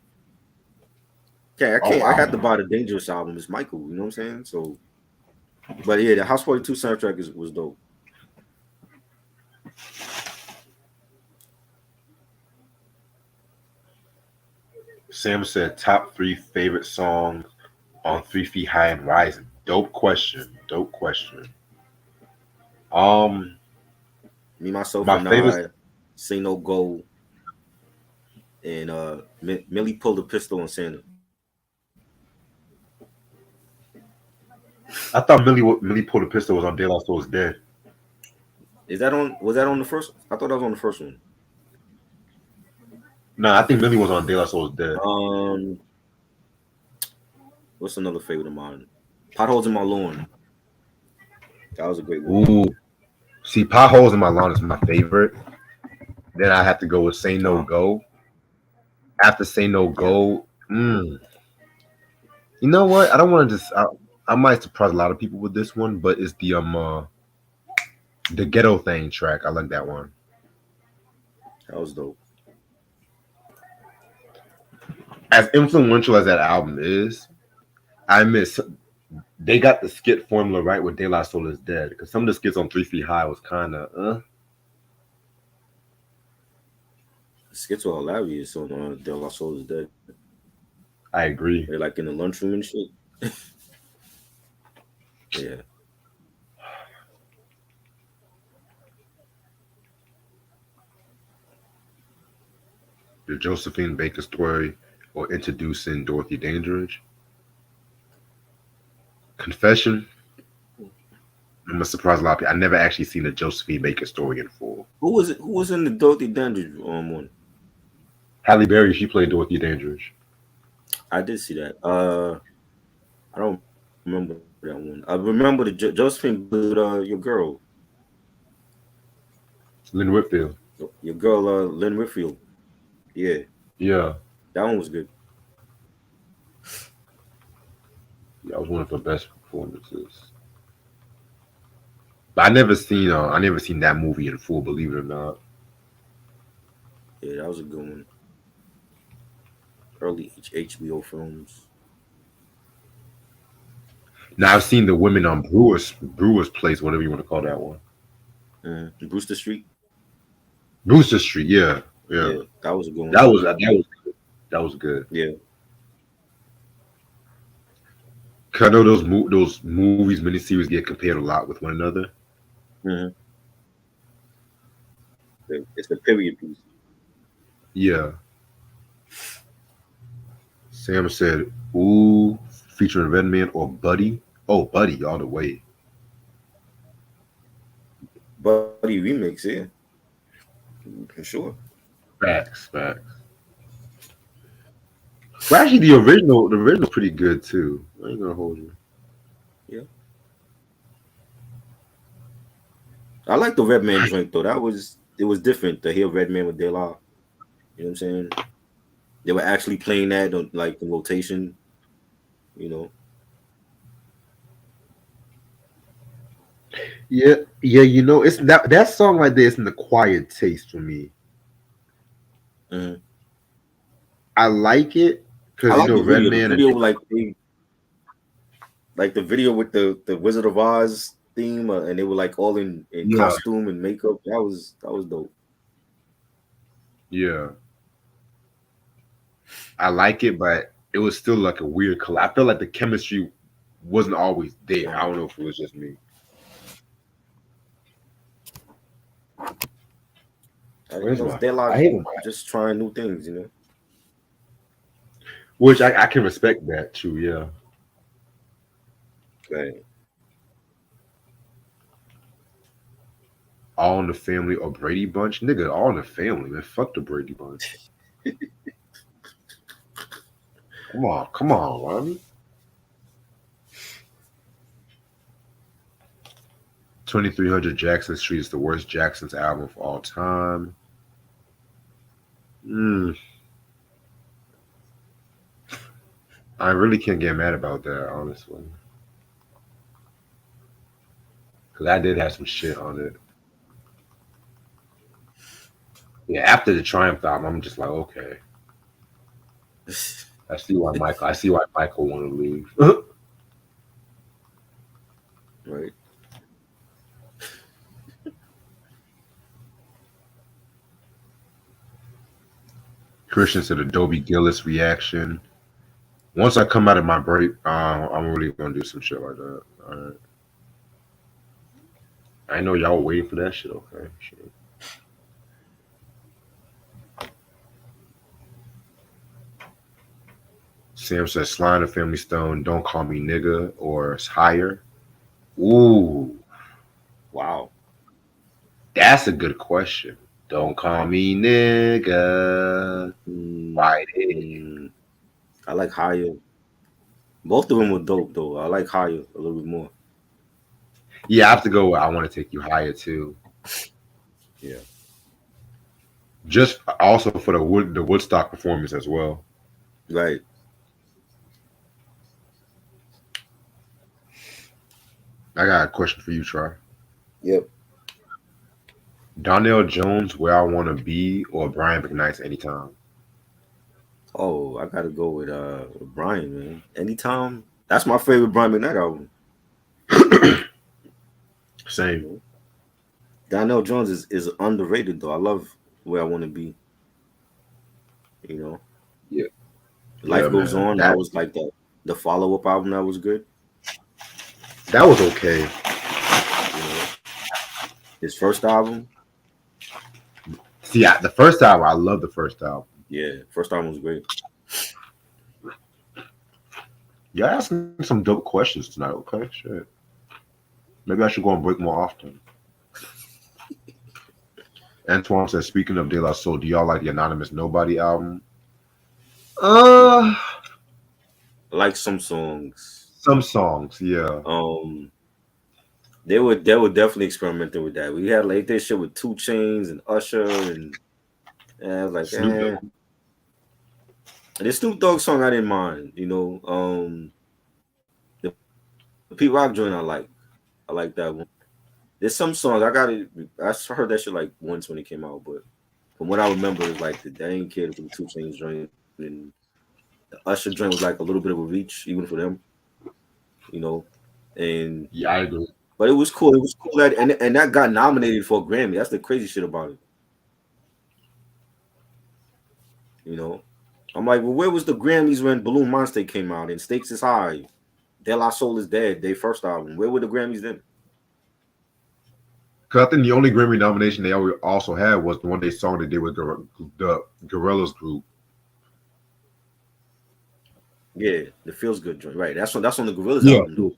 Okay, I Oh can't. I wow. had to buy the Dangerous album. It's Michael. You know what I'm saying? So, but yeah, the House Party 2 soundtrack was dope. Sam said top 3 favorite songs on 3 Feet High and Rising. Dope question. Dope question. Um, Me, myself, my and favorite. I, Say No Go, and Millie pulled a pistol on Santa. I thought Millie pulled a pistol was on De La Soul's Dead. Is that on? Was that on the first? I thought that was on the first one. No, I think Millie was on De La Soul's Dead. What's another favorite of mine? Potholes in My Lawn. That was a great one. Ooh, see, Potholes in My Lawn is my favorite. Then I have to go with Say No Uh-huh. Go. After Say No Yeah, Go, you know what? I don't want to just. I might surprise a lot of people with this one, but it's the Ghetto Thing track. I like that one. that was dope. As influential as that album is, I miss they got the skit formula right with De La Soul is Dead, because some of the skits on 3 Feet High was kind of Skits were hilarious on De La Soul is Dead. I agree. They're like in the lunchroom and shit. Yeah. The Josephine Baker story or introducing Dorothy Dandridge. Confession, I'm gonna surprise a lot of people. I never actually seen the Josephine Baker story in full. Who was it? Who was in the Dorothy Dandridge one? Halle Berry, she played Dorothy Dandridge. I did see that. I don't remember that one. I remember the Josephine with your girl, Lynn Whitfield. Lynn Whitfield. Yeah, Yeah, that one was good. that was one of her best performances. But I never seen that movie in full, believe it or not. Yeah, that was a good one. Early HBO films. Now I've seen the women on Brewer's Place, whatever you want to call that one. Brewster Street. Brewster Street, yeah, yeah. Yeah, that was a good one. That was good. Yeah. 'Cause I know those movies, miniseries get compared a lot with one another. hmm It's the period piece. Yeah. Sam said, "Ooh, featuring Redman or Buddy." Oh, Buddy, all the way. Buddy remix, yeah, for sure. Facts, facts. Well, actually, the original, pretty good too. I ain't gonna hold you. Yeah, I like the Redman joint though. It was different to hear Redman with De La. You know what I'm saying? They were actually playing that on like in rotation. You know. Yeah, yeah. You know, it's that song like this in the quiet taste for me. hmm I like it I because like the video. The Redman and video like the video with the Wizard of Oz theme, and they were like all in yeah, costume and makeup. That was dope. yeah. I like it, but it was still like a weird color. I felt like the chemistry wasn't always there. I Uh, don't know if it was just me. Where's my? They're like I hate him. just trying new things. Which I can respect that too. Yeah. Right. All in the Family or Brady Bunch? Nigga, All in the Family, man. Fuck the Brady Bunch. Come on, Ronnie. 2300 Jackson Street is the worst Jackson's album of all time. Mm, I really can't get mad about that, honestly. Because I did have some shit on it. Yeah, after the Triumph album, I'm just like, okay. I see why Michael wanted to leave. Right. Christian said Adobe Gillis reaction. Once I come out of my break, I'm really gonna do some shit like that. All right. I know y'all waiting for that shit. Okay, shit. Sam says, "Sly and the Family Stone, Don't Call Me Nigga, or it's Higher." Ooh, Wow. that's a good question. Don't call me nigga. Why did? I like Higher. Both of them were dope though. I like Higher a little bit more. Yeah, I have to go with I Want to Take You Higher too. Yeah. Just also for the Woodstock performance as well. Right. I got a question for you, Troy. Yep. Donnell Jones, Where I Want to Be, or Brian McKnight's Anytime? Oh, I gotta go with Brian, man. Anytime. That's my favorite Brian McKnight album. You Same. know? Donnell Jones is underrated though. I love Where I Wanna Be. You know. Yeah, yeah, Life Goes man. On. That was like the follow up album that was good. That was okay. You know. His first album. See, the first album, I love the first album. Yeah, first album was great. Y'all asking some dope questions tonight. Okay, shit. Maybe I should go and break more often. Antoine says, speaking of De La Soul, do y'all like the Anonymous Nobody album? Uh, I like some songs. some songs, yeah. They were definitely experimenting with that. We had like this shit with 2 Chainz and Usher and I was like, Snoop Dogg. The Snoop Dogg song I didn't mind. You know, the Pete Rock joint I like that one. There's some songs I heard that shit like once when it came out, but from what I remember, it's like the Dang Kid from the 2 Chainz joint and the Usher joint was like a little bit of a reach even for them. You know, and Yeah, I agree. but it was cool. It was cool that and that got nominated for a Grammy. That's the crazy shit about it. You know, I'm like, well, where was the Grammys when Balloon Monster came out and Stakes is High, De La Soul is Dead, their first album? Where were the Grammys then? Because I think the only Grammy nomination they also had was the one they song they did with the Gorillaz group. Yeah, the Feels Good joint, right? That's on the Gorillaz Yeah. album, though.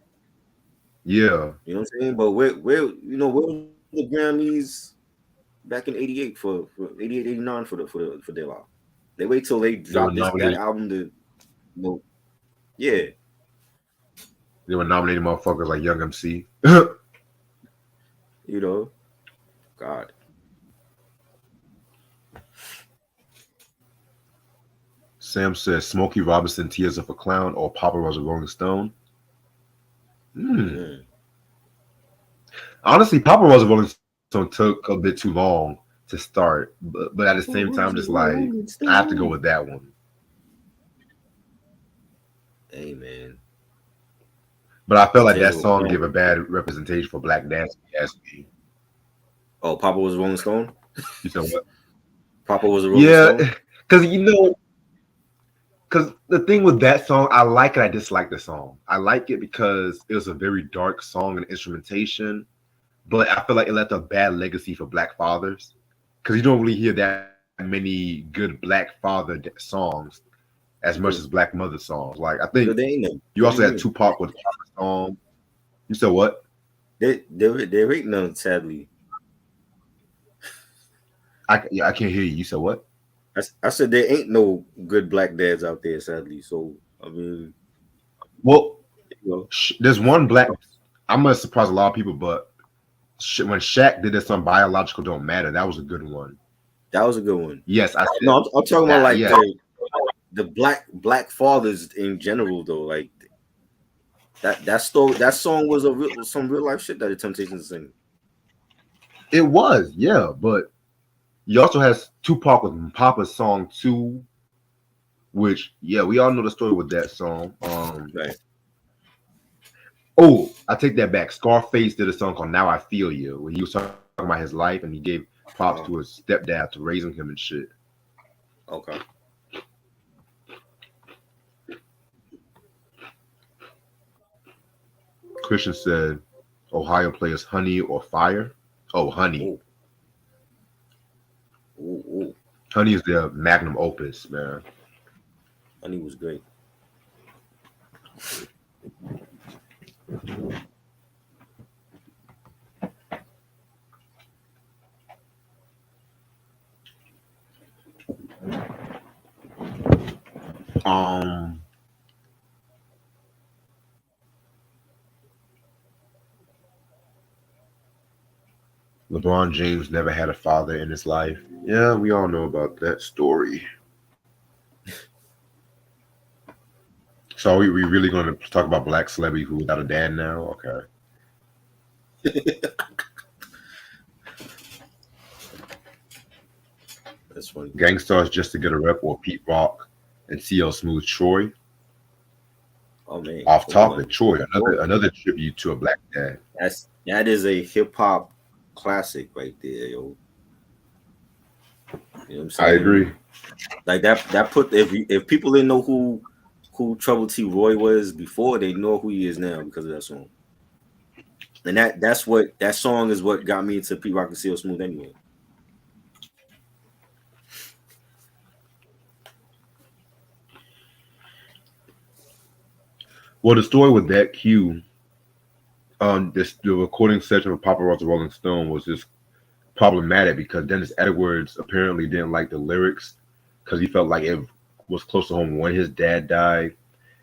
Yeah. You know what I'm saying? But where where was the Grammys back in '88 for 88, 89 for De La? They wait till they They were drop that nominated. album to, yeah, They were nominated motherfuckers like Young MC. you know, God. Sam says Smokey Robinson, Tears of a Clown, or Papa Roach, Rolling Stone. Honestly, Papa Roach, Rolling Stone took a bit too long to start, but at the same time, just like I have to go with that one. Hey man, But I felt like that Tears of a song Clown. gave a bad representation for black dance. If you ask me. Oh, Papa was a Rolling Stone. You said what? Papa was a Rolling Yeah, Stone. because the thing with that song, I like it. I dislike the song. I like it because it was a very dark song and instrumentation, but I feel like it left a bad legacy for black fathers because you don't really hear that many good black father songs as much as black mother songs. Like I think They ain't them. you What also do you had mean? Tupac with Papa song. You said what? There ain't none, sadly. I can't hear you. You said what? I said there ain't no good black dads out there, sadly. So I mean, Well, you know, there's one black. I'm gonna surprise a lot of people, but when Shaq did this on biological don't matter, that was a good one. that was a good one. Yes, I No, said I'm talking about that. like Yeah, the black fathers in general though. Like that song was some real life shit that the Temptations sing. it was. Yeah, but he also has Tupac with Papa's song too, which we all know the story with that song. Right. Oh, I take that back. Scarface did a song called "Now I Feel You" when he was talking about his life and he gave props to his stepdad to raising him and shit. Okay. Christian said, "Ohio plays honey or fire." Oh, honey. Ooh. Ooh, ooh. Honey is their magnum opus, man. Honey was great. Um, LeBron James never had a father in his life. Yeah, we all know about that story. So we really going to talk about black celebrity who without a dad now? Okay. That's funny. Gangstar's Just to Get a Rep or Pete Rock and CL Smooth Troy. Oh man. Off Hold topic, on. Troy, another tribute to a black dad. That is a hip hop classic right there, yo. You know what I'm I saying? agree. Like that put if people didn't know who Trouble T Roy was before, they know who he is now because of that song. And that's what that song is what got me into Pete Rock and CL Smooth anyway. Well, the story with that Q, the recording session of Papa Roach Rolling Stone was just problematic because Dennis Edwards apparently didn't like the lyrics because he felt like it was close to home when his dad died,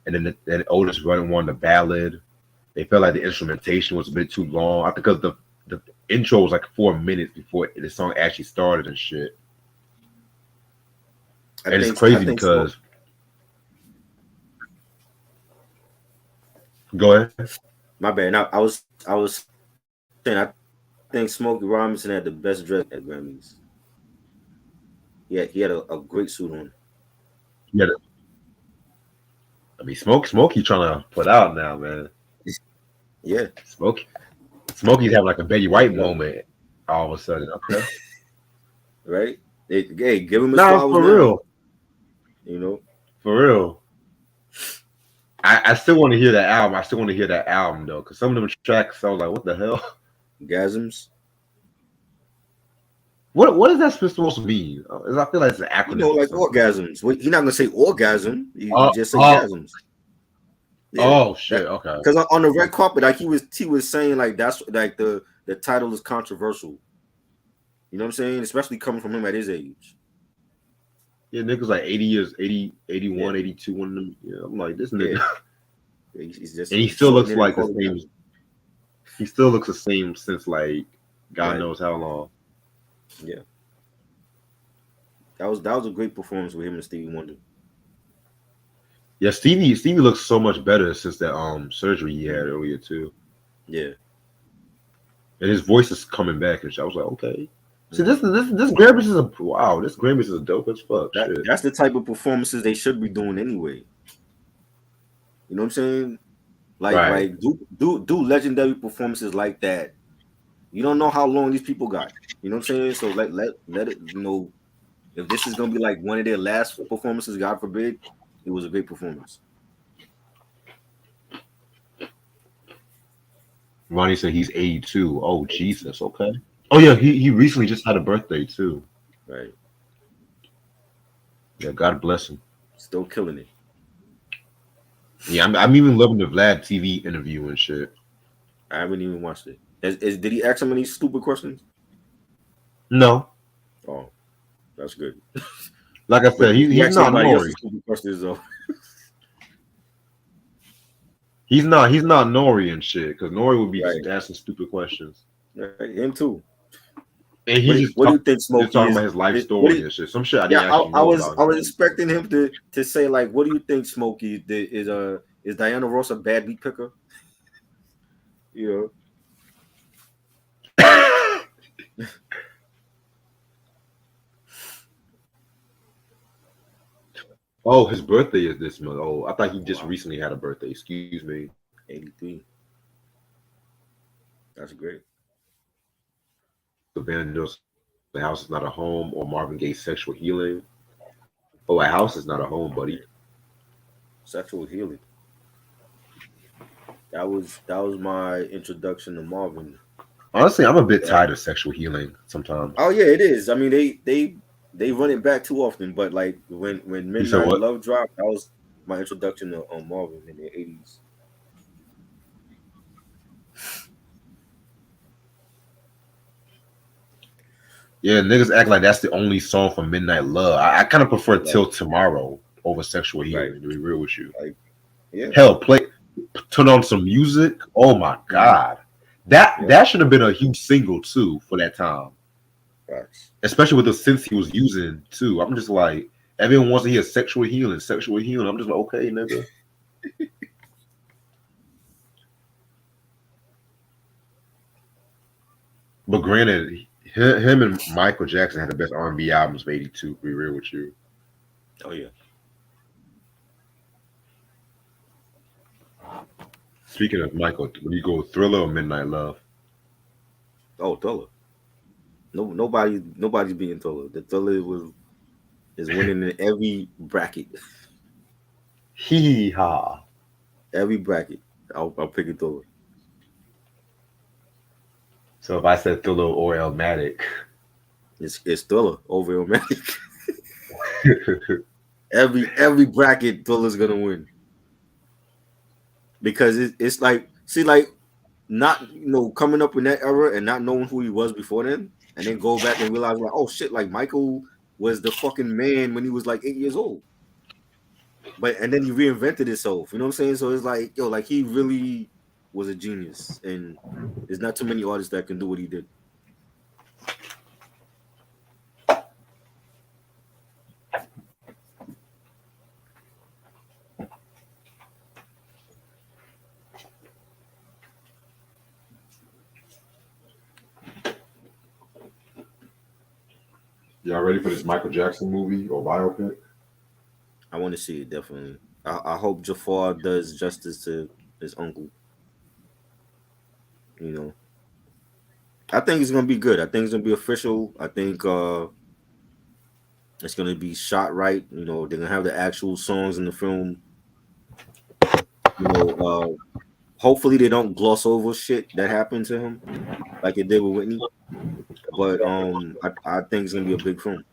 and then Otis Redding wanted a ballad. They felt like the instrumentation was a bit too long. I think because the intro was like 4 minutes before the song actually started and shit. And it's crazy because go ahead. My bad. I was saying I think Smokey Robinson had the best dress at Grammys. He had a great suit on. Yeah, I mean, Smokey trying to put out now, man. Yeah. Smokey's having like a Betty White Yeah. moment all of a sudden. Okay, Right? Hey, give him his nah, flowers for now. real, You know? for real. I still want to hear that album. I still want to hear that album though, because some of them tracks, I was like, what the hell? Gasms. What is that supposed to mean? I feel like it's an You know, acronym or like something. orgasms. He's not gonna say orgasm. He Oh, just say oh, gasms. Yeah. oh, shit. Okay. Because on the red carpet, like he was saying, like that's like the title is controversial. You know what I'm saying? Especially coming from him at his age. Yeah, niggas like 80 years, 80, Yeah. 81, 82, one of them. Yeah, I'm like, this nigga. Yeah. He's just And he still looks shortening it and like the calling it. same. He still looks the same since like God Right. knows how long. Yeah. That was a great performance with him and Stevie Wonder. Yeah, Stevie looks so much better since that surgery he had earlier too. Yeah. And his voice is coming back and shit. I was like, okay. See, this Grammys is a wow. This Grammys is a dope as fuck. Shit. That's the type of performances they should be doing anyway. You know what I'm saying? Right. Like do legendary performances like that. You don't know how long these people got. You know what I'm saying? So let it if this is gonna be like one of their last performances, God forbid, it was a great performance. Ronnie said he's 82. Oh Jesus. Okay. Oh yeah, he recently just had a birthday too. Right. Yeah, God bless him. Still killing it. Yeah, I'm even loving the Vlad TV interview and shit. I haven't even watched it. Did he ask him any stupid questions? No. Oh. That's good. Like I But said, he he's asked not everybody Nori. else's stupid questions though. He's not Nori and shit. Because Nori would be just Right. asking stupid questions, Right. Him too. and he What do you think just Smokey talking is? about his life What do story you, and shit. Some shit I yeah, didn't actually I know was about him. expecting him to say like, what do you think Smokey is Diana Ross a bad beat picker? You Oh, his birthday is this month. Oh, I thought he know. just Wow. recently had a birthday. Excuse me. 83. That's great. The band knows the house is not a home or Marvin Gaye's sexual healing. Oh, a house is not a home, buddy. Sexual healing. That was my introduction to Marvin. Honestly, I'm a bit That, tired of sexual healing sometimes. oh yeah, it is. I mean, they run it back too often. But like when You said Midnight what? Love dropped, that was my introduction to Marvin in the 80s. Yeah, niggas act like that's the only song from Midnight Love. I kind of prefer Right, Till Tomorrow over Sexual right. Healing, to be real with you. Like yeah, Hell, turn on some music. Oh my hmm, God. That yeah. that should have been a huge single too for that time. Facts. Especially with the synths he was using too. I'm just like, everyone wants to hear sexual healing, sexual healing. I'm just like, okay, nigga. But granted, him and Michael Jackson had the best R&B albums of '82. To be real with you. Oh yeah. Speaking of Michael, when you go Thriller or Midnight Love, Oh, Thriller. No, nobody's beating Thriller. The Thriller was is winning in every bracket. hee ha. Every bracket. I'll pick it Thriller. So if I said Thriller or Elmatic, It's Thriller over Romantic. Every bracket Thriller's gonna win because it's like see like not coming up in that era and not knowing who he was before then, and then go back and realize like, oh shit, like Michael was the fucking man when he was like 8 years old. But and then he reinvented himself. You know what I'm saying? So it's like, yo, like he really was a genius, and there's not too many artists that can do what he did. y'all ready for this Michael Jackson movie or biopic? I want to see it definitely. I hope Jafar does justice to his uncle. You know, I think it's gonna be good. I think it's gonna be official. I think it's gonna be shot right. You know, they're gonna have the actual songs in the film. You know, hopefully they don't gloss over shit that happened to him like it did with Whitney. But I think it's gonna be a big film.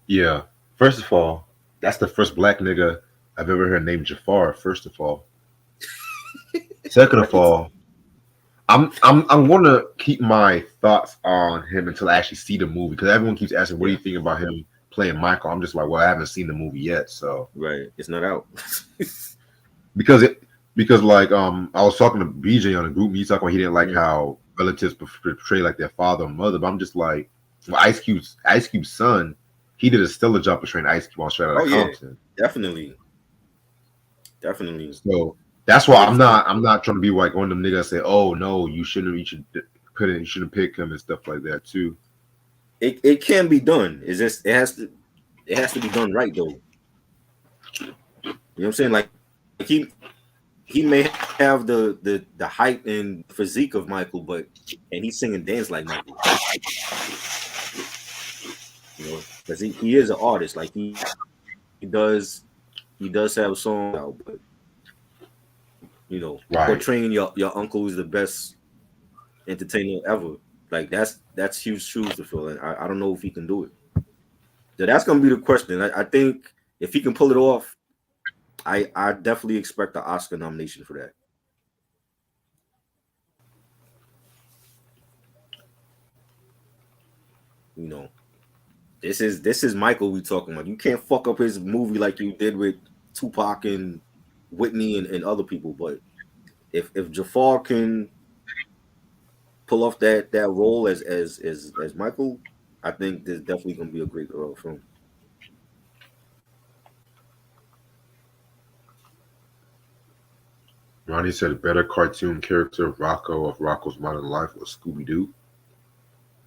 Yeah. First of all, that's the first black nigga I've ever heard named Jafar. First of all. Second of Right? all, I'm gonna keep my thoughts on him until I actually see the movie because everyone keeps asking, "What do Yeah. you think about him playing Michael?" I'm just like, "Well, I haven't seen the movie yet." So Right. It's not out. because it because like I was talking to BJ on a group, he talking about he didn't like Mhm. how relatives portray like their father or mother, but I'm just like, well, Ice Cube's son, he did a stellar job portraying Ice Cube on Straight Outta Oh yeah, Compton. definitely, definitely. So that's I why really think I'm not trying to be like one of them niggas that say, "Oh no, you should you shouldn't pick him and stuff like that too." it can be done. It's just it has to be done right though. You know what I'm saying? Like he may have the height and physique of Michael, but and he's singing dance like Michael. You know, because he is an artist. Like he does he does have a song out, but you know, Right. portraying your uncle is the best entertainer ever. Like that's huge shoes to fill, and I don't know if he can do it. So that's gonna be the question. I think if he can pull it off, I definitely expect the Oscar nomination for that. You know, this is Michael we talking about. You can't fuck up his movie like you did with Tupac and Whitney and other people. But if Jafar can pull off that role as Michael, I think there's definitely gonna be a great film. Ronnie said better cartoon character Rocco of Rocco's Modern Life or Scooby Doo.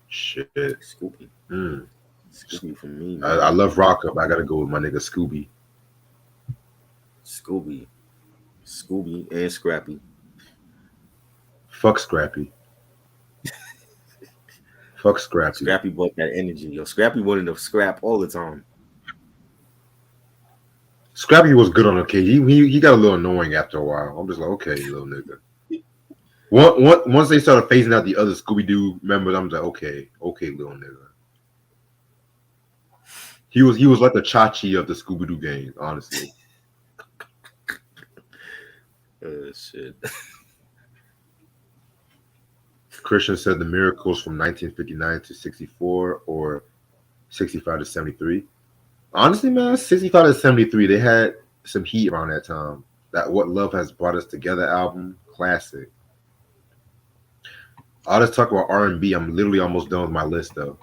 Shit. Scooby, Mm. Scooby for me, I man. love Rocco, but I gotta go with my nigga Scooby. Scooby, Scooby, and Scrappy. Fuck Scrappy. Fuck Scrappy. Scrappy brought that energy. Yo, Scrappy wanted to scrap all the time. Scrappy was good on okay. He got a little annoying after a while. I'm just like, okay, little nigga. Once they started phasing out the other Scooby Doo members, I'm like, okay, little nigga. He was like the Chachi of the Scooby Doo gang, honestly. Shit. Christian said the Miracles from 1959 to 64 or 65 to 73. Honestly, man, 65 to 73, they had some heat around that time. That What Love Has Brought Us Together album, classic. I'll just talk about R&B. I'm literally almost done with my list, though.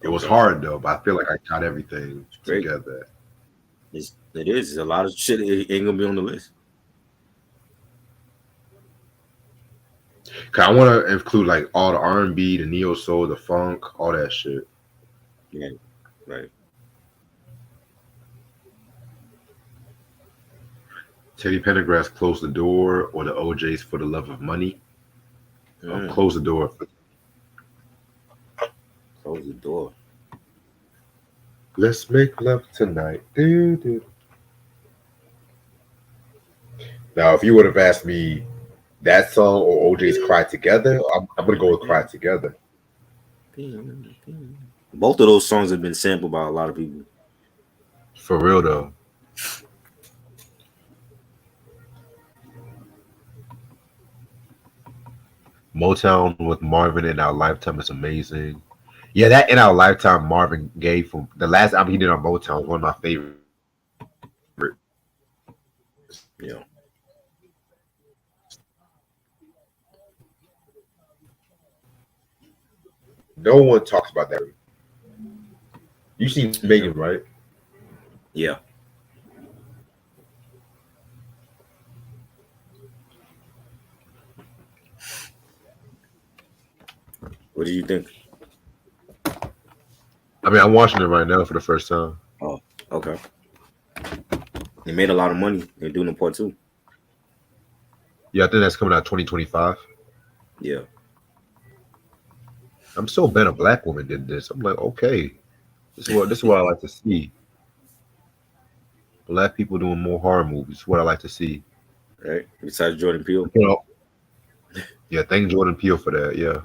It was hard, though, but I feel like I got everything together. It is. A lot of shit ain't gonna be on the list. Cause I want to include like all the R&B, the neo soul, the funk, all that shit. Yeah, right. Teddy Pendergrass, Close the Door, or the OJ's For the Love of Money. Close the Door. Close the door. Let's make love tonight. Doo-doo. Now, if you would have asked me that song or OJ's Cry Together, I'm going to go with Cry Together. Both of those songs have been sampled by a lot of people. For real, though. Motown with Marvin in Our Lifetime is amazing. Yeah, that In Our Lifetime Marvin Gaye from the last album he did on Motown was one of my favorites. Yeah. No one talks about that. You seen Megan, right? Yeah. What do you think? I mean, I'm watching it right now for the first time. Oh, okay. They made a lot of money. They're doing a part 2. Yeah, I think that's coming out 2025. Yeah. I'm so bad a black woman did this. I'm like, okay, this is what I like to see. Black people doing more horror movies. What I like to see. Right. Besides Jordan Peele. You know, yeah, thank Jordan Peele for that. Yeah.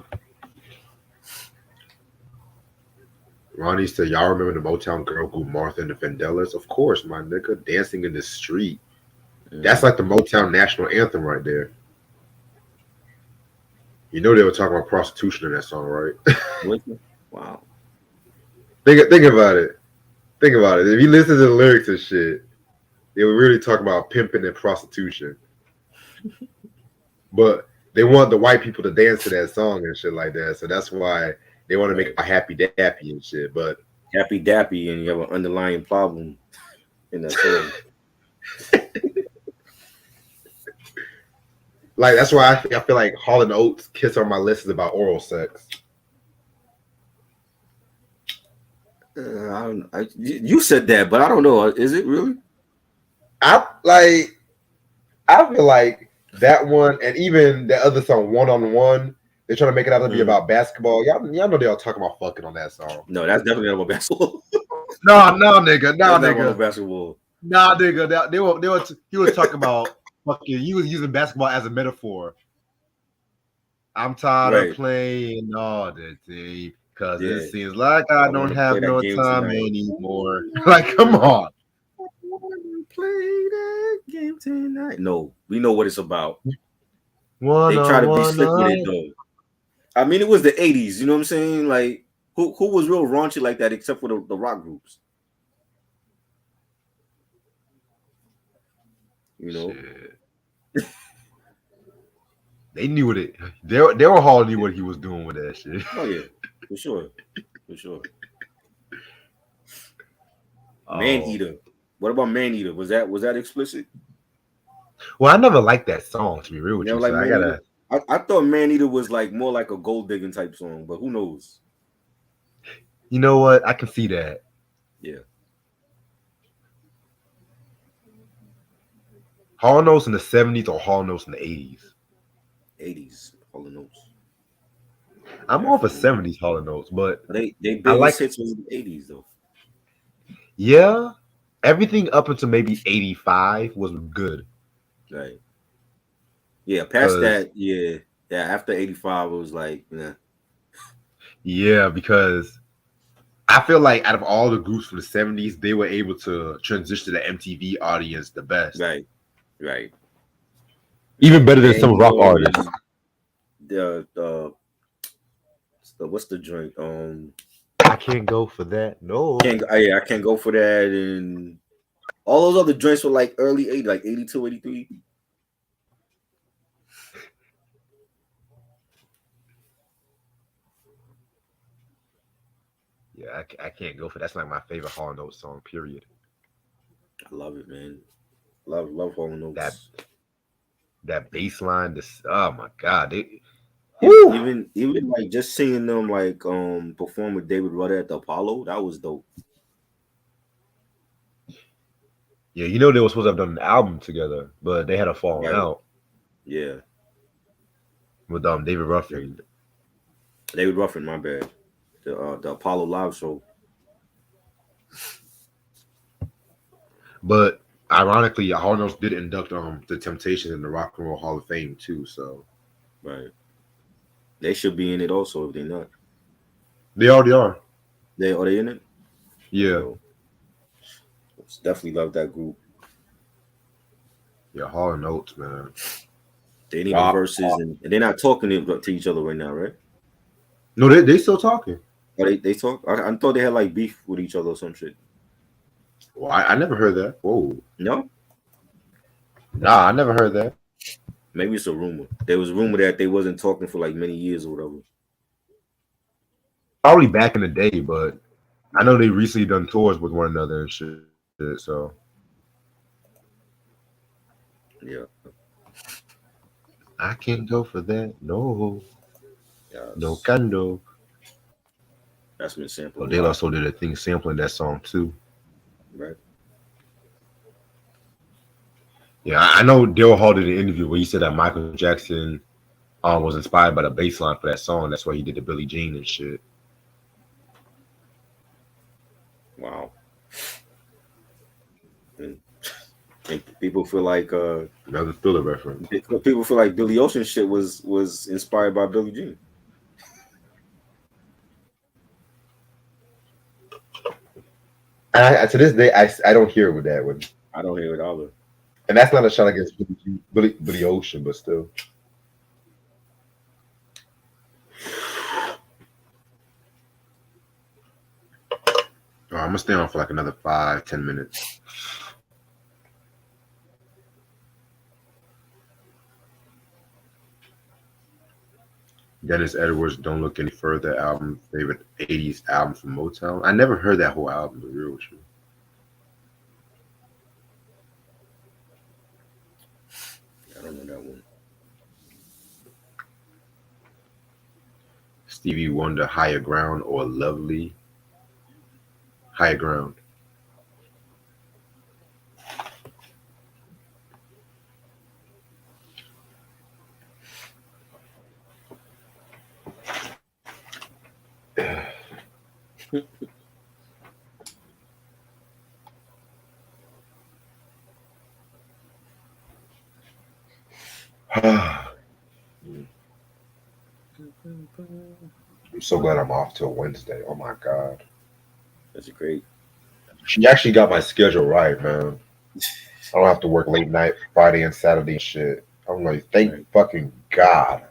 Ronnie said, y'all remember the Motown girl group Martha and the Vandellas? Of course, my nigga. Dancing in the Street. That's like the Motown national anthem right there. You know they were talking about prostitution in that song, right? Wow. Think about it. Think about it. If you listen to the lyrics and shit, they were really talking about pimping and prostitution. But they want the white people to dance to that song and shit like that. So that's why they want to make a happy dappy and shit. But happy dappy, and you have an underlying problem in that song. Like that's why I feel like Hall & Oates' "Kiss on My List" is about oral sex. You said that, but I don't know. Is it really? I feel like that one, and even the other song, "One on One," they're trying to make it out to be about basketball. Y'all know they all talking about fucking on that song. No, that's definitely not about basketball. No, nigga, nigga. About basketball. Nah, nigga. He was talking about fucking. He was using basketball as a metaphor. I'm tired of playing all the day because it seems like I don't have no time anymore. Like, come on. Play that game tonight. No, we know what it's about. They try to be slick with it though. I mean, it was the '80s. You know what I'm saying? Like, who was real raunchy like that except for the rock groups? You know? Shit. They knew what it. Daryl Hall knew what he was doing with that shit. Oh yeah, for sure, for sure. Man Oh, Eater. What about Man Eater? Was that explicit? well, I never liked that song to be real You with never you, like so I Man Eater? gotta. I thought Man Eater was like more like a gold digging type song, but who knows? You know what? I can see that. Yeah, Hall Notes in the '70s or Hall Notes in the '80s. '80s, all the notes, I'm more of a definitely. '70s Hall Notes, but They I biggest like. hits was in the '80s though. Yeah, everything up until maybe '85 was good. Right. Yeah, past Cause that, yeah, yeah. After '85, it was like, yeah, yeah, because I feel like out of all the groups from the '70s, they were able to transition to the MTV audience the best, right, right, even right. better than Man some rock Eater artists. and the what's the joint? I can't go for that. No. Yeah, I can't go for that. And all those other joints were like early '80s, like '82, '83. Yeah, I can't go for that's like my favorite Hall Notes song. Period. I love it, man. Love Hall That Notes. that bass line, this oh my god, Even whew. even even like just seeing them like perform with David Rudder at the Apollo, that was dope. Yeah, you know they were supposed to have done an album together, but they had a falling Right. out Yeah. with David Ruffin. David Ruffin, my bad. The Apollo live show. But ironically, Hall Notes did induct the Temptations in the Rock and Roll Hall of Fame too. So Right. They should be in it also if they're not. they already are. They are they in it? There you Yeah, go. Definitely love that group. yeah, Hall Notes, man. They need a Wow. verses and they're not talking to each other right now, right? No, they still talking. Or they talk? I thought they had like beef with each other or some shit. Well, I never heard that. Whoa, No? nah, I never heard that. Maybe it's a rumor. There was a rumor that they wasn't talking for like many years or whatever. Probably back in the day, but I know Yeah. they recently done tours with one another and shit. So Yeah. I can't go for that. No, no Yes. cando. That's been sampled Oh, a they lot. also did a thing sampling that song too. Right. Yeah, I know Daryl Hall did an interview where he said that Michael Jackson was inspired by the bass line for that song. That's why he did the Billie Jean and shit. Wow. And, and people feel like Another Thriller reference. people feel like Billy Ocean shit was inspired by Billie Jean. To this day, I don't hear with that one. I don't hear it either. And that's not a shot against Billy Ocean, but still. I'm gonna stay on for like another 5-10 minutes. Dennis Edwards, Don't Look Any Further album, favorite '80s album from Motown. I never heard that whole album, to be real with you. I don't know that one. Stevie Wonder, Higher Ground, or Lovely? Higher Ground. I'm so glad I'm off till Wednesday. Oh my God. That's great. She actually got my schedule right, man. I don't have to work late night, Friday and Saturday and shit. I'm like, thank Right. fucking God.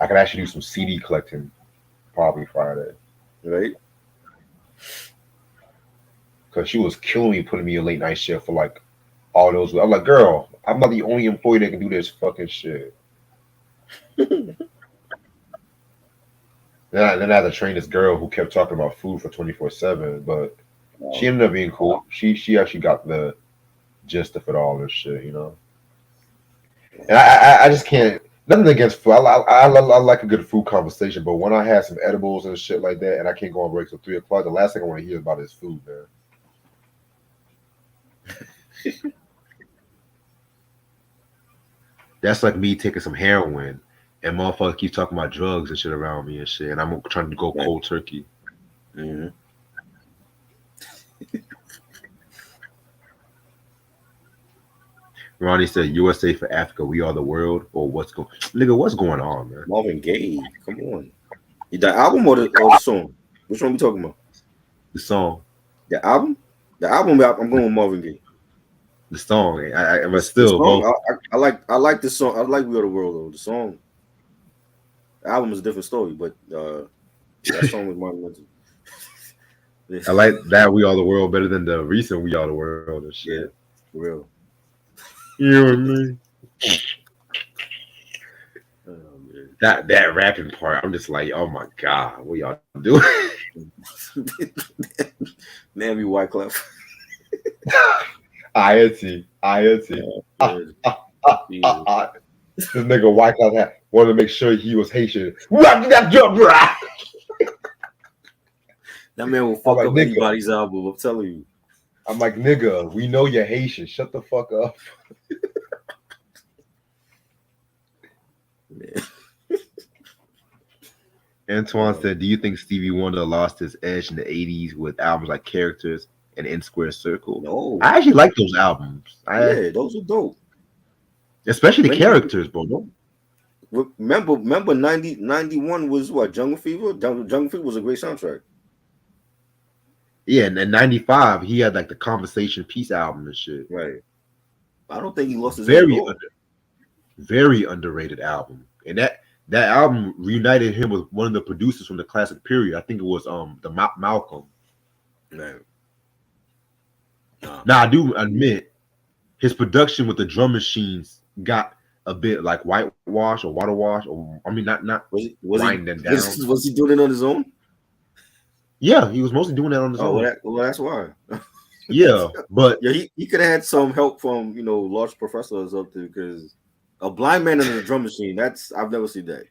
I could actually do some CD collecting probably Friday. right? Because she was killing me, putting me in late night shift for like all those. I'm like, girl, I'm not the only employee that can do this fucking shit. Then I had to train this girl who kept talking about food for 24/7, but she Wow. ended up being cool. She actually got the gist of it all and shit, you know. And I just can't. Nothing against food. I like a good food conversation, but when I have some edibles and shit like that, and I can't go on break till 3 o'clock, the last thing I want to hear about is food, man. That's like me taking some heroin and motherfucker keep talking about drugs and shit around me and shit, and I'm trying to go Right. cold turkey. Hmm. Ronnie said, "USA for Africa, we are the world." Or what's going, nigga? What's going on, man? Marvin Gaye, come on. The album or the song? Which one we talking about? The song, The album? The album. I'm going with Marvin Gaye. the song. But The still, song. both. I like the song. I like We Are the World though. The song. The album is a different story, but that song was monumental. Yeah, I like that "We Are the World" better than the recent "We Are the World" and shit. yeah, for real. You know what I mean? Oh, man. That rapping part, I'm just like, oh my god, what y'all doing? Navy Wyclef. IoT. Oh, Ah, man. ah, ah, ah, Jesus. ah. This nigga White House had wanted to make sure he was Haitian. I'm That man will fuck like, up nigga. anybody's album. I'm telling you. I'm like, nigga, we know you're Haitian. Shut the fuck up. Man. Antoine said, "Do you think Stevie Wonder lost his edge in the '80s with albums like Characters and In Square Circle?" No. I actually like those albums. Yeah, those are dope. Especially the When did characters, bro. remember 91 was what? Jungle Fever? Jungle Fever was a great soundtrack. Yeah, and in '95 he had like the Conversation Peace album and shit. Right. I don't think he lost his edge at Very all. very underrated album, and that album reunited him with one of the producers from the classic period. I think it was the Malcolm. Right. Nah. Now I do admit his production with the drum machines got a bit like whitewash or water wash, or I mean not Was he winding down. was he doing it on his own? Yeah, he was mostly doing that on his Oh, own. that's why. Yeah, but Yeah, he could have had some help from large professors up there because a blind man in a drum machine. That's I've never seen that.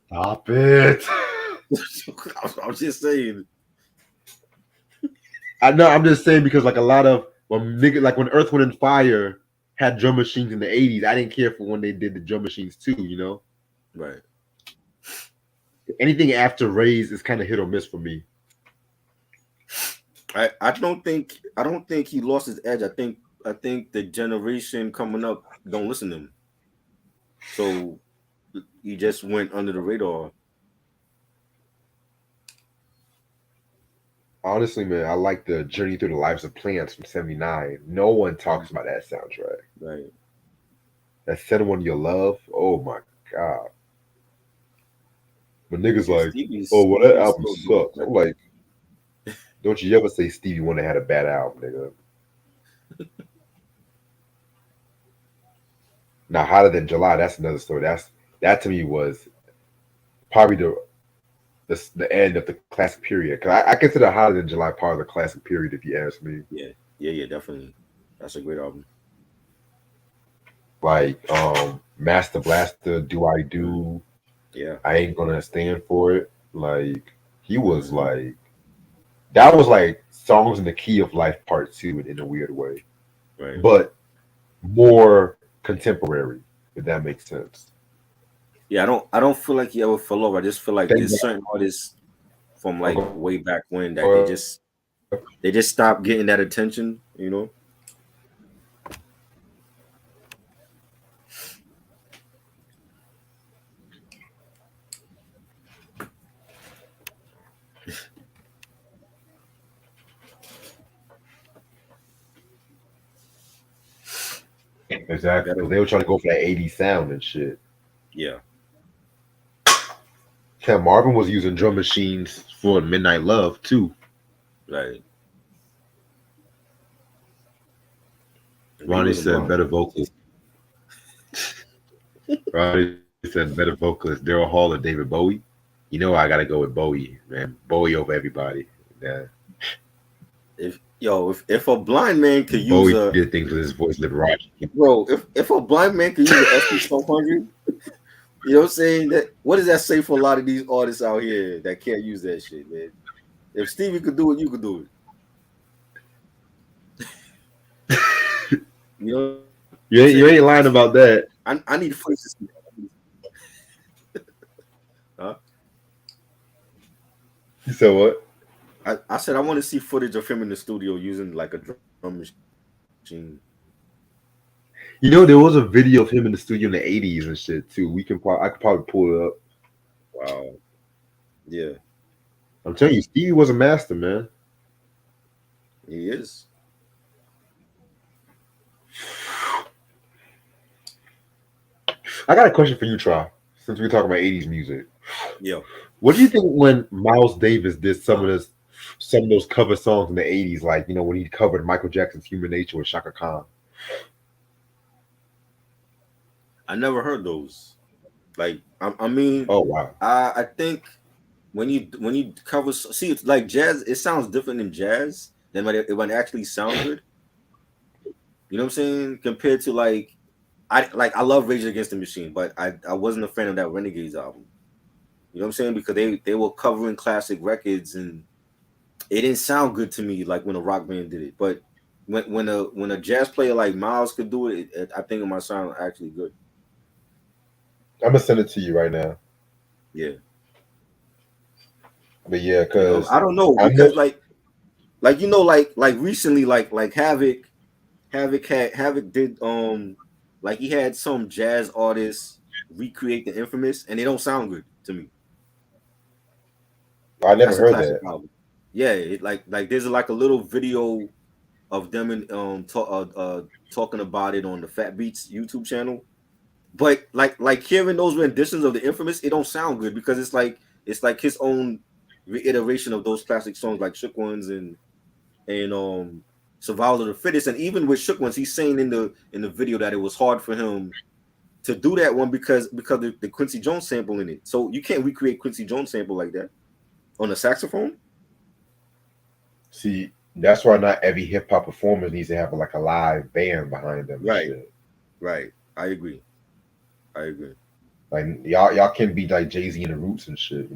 stop it. I was just saying. I know. I'm just saying because like a lot of when Earth, Wind, and Fire had drum machines in the '80s, I didn't care for when they did the drum machines too. You know, Right. anything after Rays is kind of hit or miss for me. I don't think he lost his edge. I think the generation coming up don't listen to him. So he just went under the radar. Honestly, man, I like the Journey Through the Lives of Plants from '79. No one talks about that soundtrack. Right. That Set One Your Love. Oh my god. But niggas Yeah, like, oh well, that Stevie's album so dope. sucks. I'm like, don't you ever say Stevie Wonder had a bad album, nigga. Now, Hotter Than July, that's another story. That to me was probably the end of the classic period. Cause I consider Hotter Than July part of the classic period, if you ask me. Yeah, definitely. That's a great album. Like Master Blaster, Do I Mhm. Do, Yeah. I Ain't Gonna Stand for It. Like he was Mhm. like that was like songs in the key of life part two in a weird way. Right. But more contemporary, if that makes sense. Yeah, I don't feel like he ever fell off. I just feel like Thank there's certain artists from like God. way back when that they just stopped getting that attention. Exactly, because Gotta they were trying to go for that '80s sound and shit. yeah. Ken Marvin was using drum machines for Midnight Love too. Right. But he Ronnie wasn't said blind. better vocalist. Ronnie said better vocalist Daryl Hall or David Bowie. You know I gotta go with Bowie, man. Bowie over everybody. Yeah. If a blind man could use Bowie a did things with his voice, liberace. bro, if a blind man could use an SP 1200, you know what I'm saying? That what does that say for a lot of these artists out here that can't use that shit, man? If Stevie could do it, you could do it. You know what I'm saying? You ain't lying about that. I need footage to see that. Huh? You said what? I said I want to see footage of him in the studio using like a drum machine. You know, there was a video of him in the studio in the '80s and shit too. I could probably pull it up. Wow. Yeah, I'm telling you, Stevie was a master, man. he is. I got a question for you, Try. Since we're talking about '80s music, Yeah. what do you think when Miles Davis did some of those cover songs in the '80s, like when he covered Michael Jackson's "Human Nature" with Shaka Khan? I never heard those. Like I mean, Oh wow! I think when you cover see it's like jazz, it sounds different in jazz than when it actually sound good. You know what I'm saying? Compared to I love Rage Against the Machine, but I wasn't a fan of that Renegades album. You know what I'm saying? Because they were covering classic records and it didn't sound good to me like when a rock band did it. But when a jazz player like Miles could do I think it might sound actually good. I'm gonna send it to you right now. Yeah. But yeah, I because don't know I know. because like recently like Havoc did like he had some jazz artists recreate the Infamous and they don't sound good to me. I never That's a heard classic that. album. Yeah, it like there's like a little video of them in talking about it on the Fat Beats YouTube channel. But like hearing those renditions of the Infamous, it don't sound good because it's like his own reiteration of those classic songs like Shook Ones and Survival of the Fittest. And even with Shook Ones, he's saying in the video that it was hard for him to do that one because the Quincy Jones sample in it. So you can't recreate Quincy Jones sample like that on a saxophone. See, that's why not every hip hop performer needs to have like a live band behind them and Right, shit. right. I agree. I agree. Like y'all can be like Jay-Z and the Roots and shit.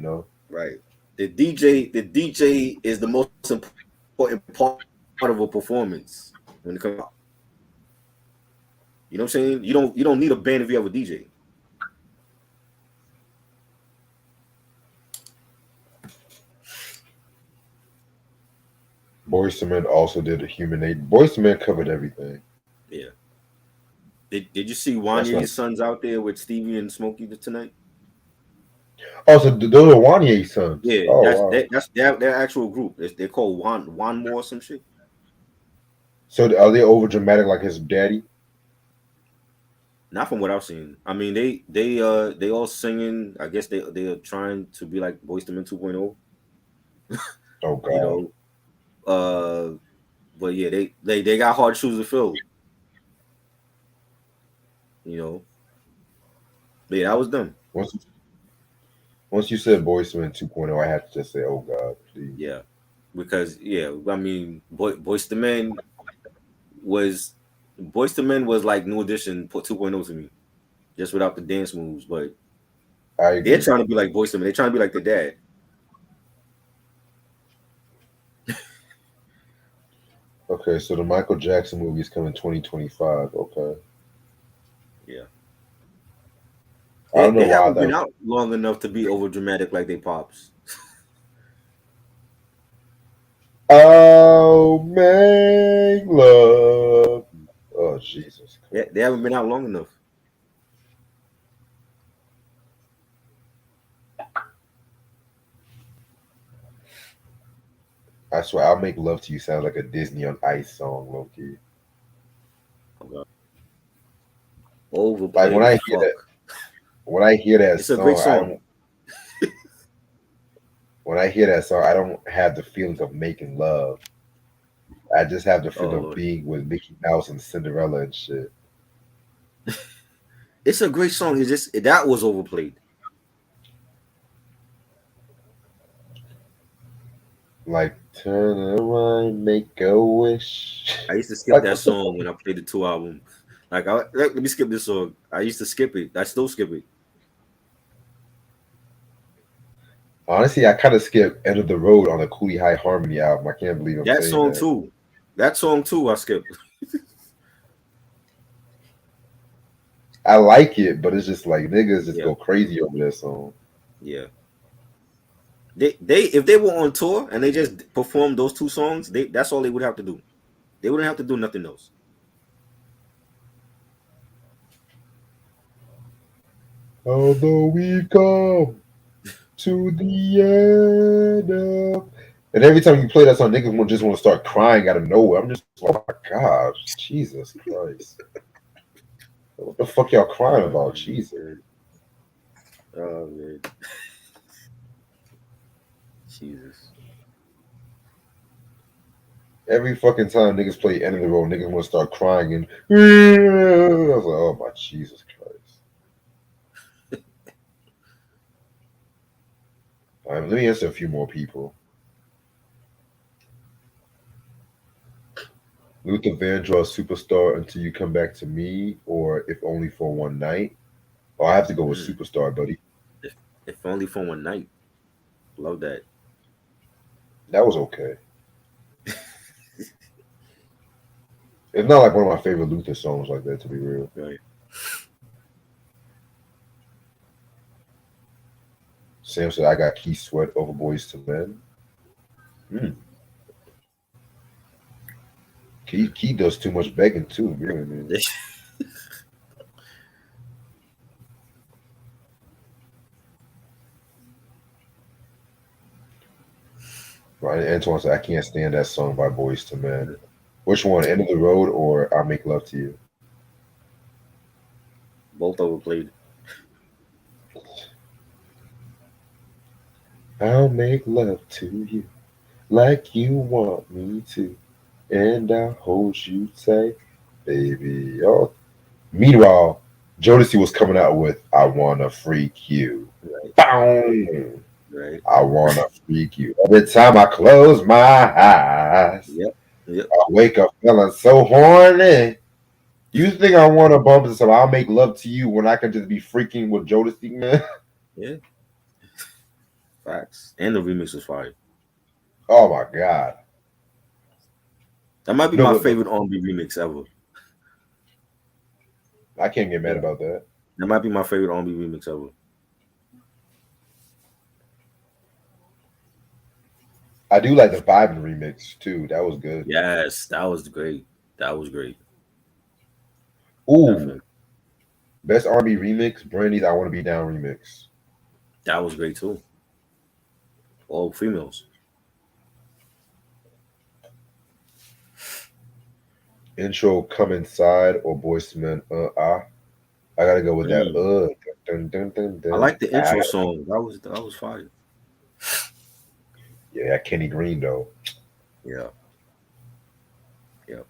Right. The DJ is the most important part of a performance when it comes to hip hop. You know what I'm saying? You don't need a band if you have a DJ. Boyz II Men also did a Human Nature. Boyz II Men covered everything. Yeah. Did you see That's not. Wanye's sons out there with Stevie and Smokey tonight? Oh, so those are Wanye sons. Yeah, Oh that's wow. that's their actual group. They're called Wan More or some shit. So are they over dramatic like his daddy? Not from what I've seen. I mean, they all singing. I guess they are trying to be like Boyz II Men 2.0. Oh You God. know, but yeah, they got hard shoes to fill. You know, but yeah, that was them. Once once you said Boyz II Men 2.0, I had to just say, oh God, please. Yeah, because yeah, I mean, Boyz II Men was like New Edition 2.0 to me, just without the dance moves. But I they're agree. trying to be like Boyz II Men. They're trying to be like their dad. Okay, so the Michael Jackson movie is coming 2025. Okay. Yeah, I they don't know they why haven't been that. out long enough to be over dramatic like they pops. Oh, make love. Oh, Jesus They, Christ. they haven't been out long enough. I swear, I'll make love to you sound like a Disney on Ice song, Loki. Like Overplayed as when fuck. I hear that It's a great song, I song. don't. when I hear that song, I don't have the feelings of making love. I just have the Oh feeling of Lord, being with Mickey Mouse and Cinderella and shit. it's a great song. It's just that was overplayed. Like turn around, make a wish. I used to skip Like that what the fuck? song when I played the two album. Like, let me skip this song. I used to skip it. I still skip it. Honestly, I kind of skipped End of the Road on the Cooley High Harmony album. I can't believe I'm That saying song that. too. That song too. I skipped. I like it, but it's just like niggas just Yeah, go crazy over that song. yeah. They if they were on tour and they just performed those two songs, that's all they would have to do. They wouldn't have to do nothing else. Although we come to the end of. And every time you play that song, niggas just want to start crying out of nowhere. I'm just like, oh my gosh, Jesus Christ. What the fuck y'all crying Oh about? Jesus. man. Oh man. Jesus. Every fucking time niggas play End of the Road, niggas want to start crying and I was like, oh my Jesus Christ. All right, let me answer a few more people. Luther Vandross, Superstar Until You Come Back to Me, or If Only for One Night. Oh, I have to go with Mm. Superstar, buddy. If, if only for one night. Love that. That was okay. It's not like one of my favorite Luther songs like that, to be real. Right. Sam said, I got Key Sweat over Boys to Men. Hmm. Key does too much begging, too. You know what I mean? Right. Antoine said, I can't stand that song by Boys to Men. Which one, End of the Road or I Make Love to You? Both overplayed. I'll make love to you like you want me to, and I'll hold you tight, baby. Oh. Meanwhile, Jodeci was coming out with I Wanna Freak You. Right. Boom! Right. I wanna freak you. Every time I close my eyes, Yep. Yep. I wake up feeling so horny. You think I want to bump into some I'll make love to you when I can just be freaking with Jodeci, man? Yeah. Facts. And the remix was fire. Oh my god. That might be No, my but favorite R&B remix ever. I can't get mad Yeah. about that. That might be my favorite R&B remix ever. I do like the Vibin remix too. That was good. Yes, that was great. That was great. Ooh, Definitely. best R&B remix, Brandy's I Want to Be Down remix. That was great too. All females. Intro, Come Inside or Boyz II Men. I gotta go with that. Mm. Dun, dun, dun, I dun. like the intro song. That was fire. Yeah, Kenny Green though. Yeah. Yeah.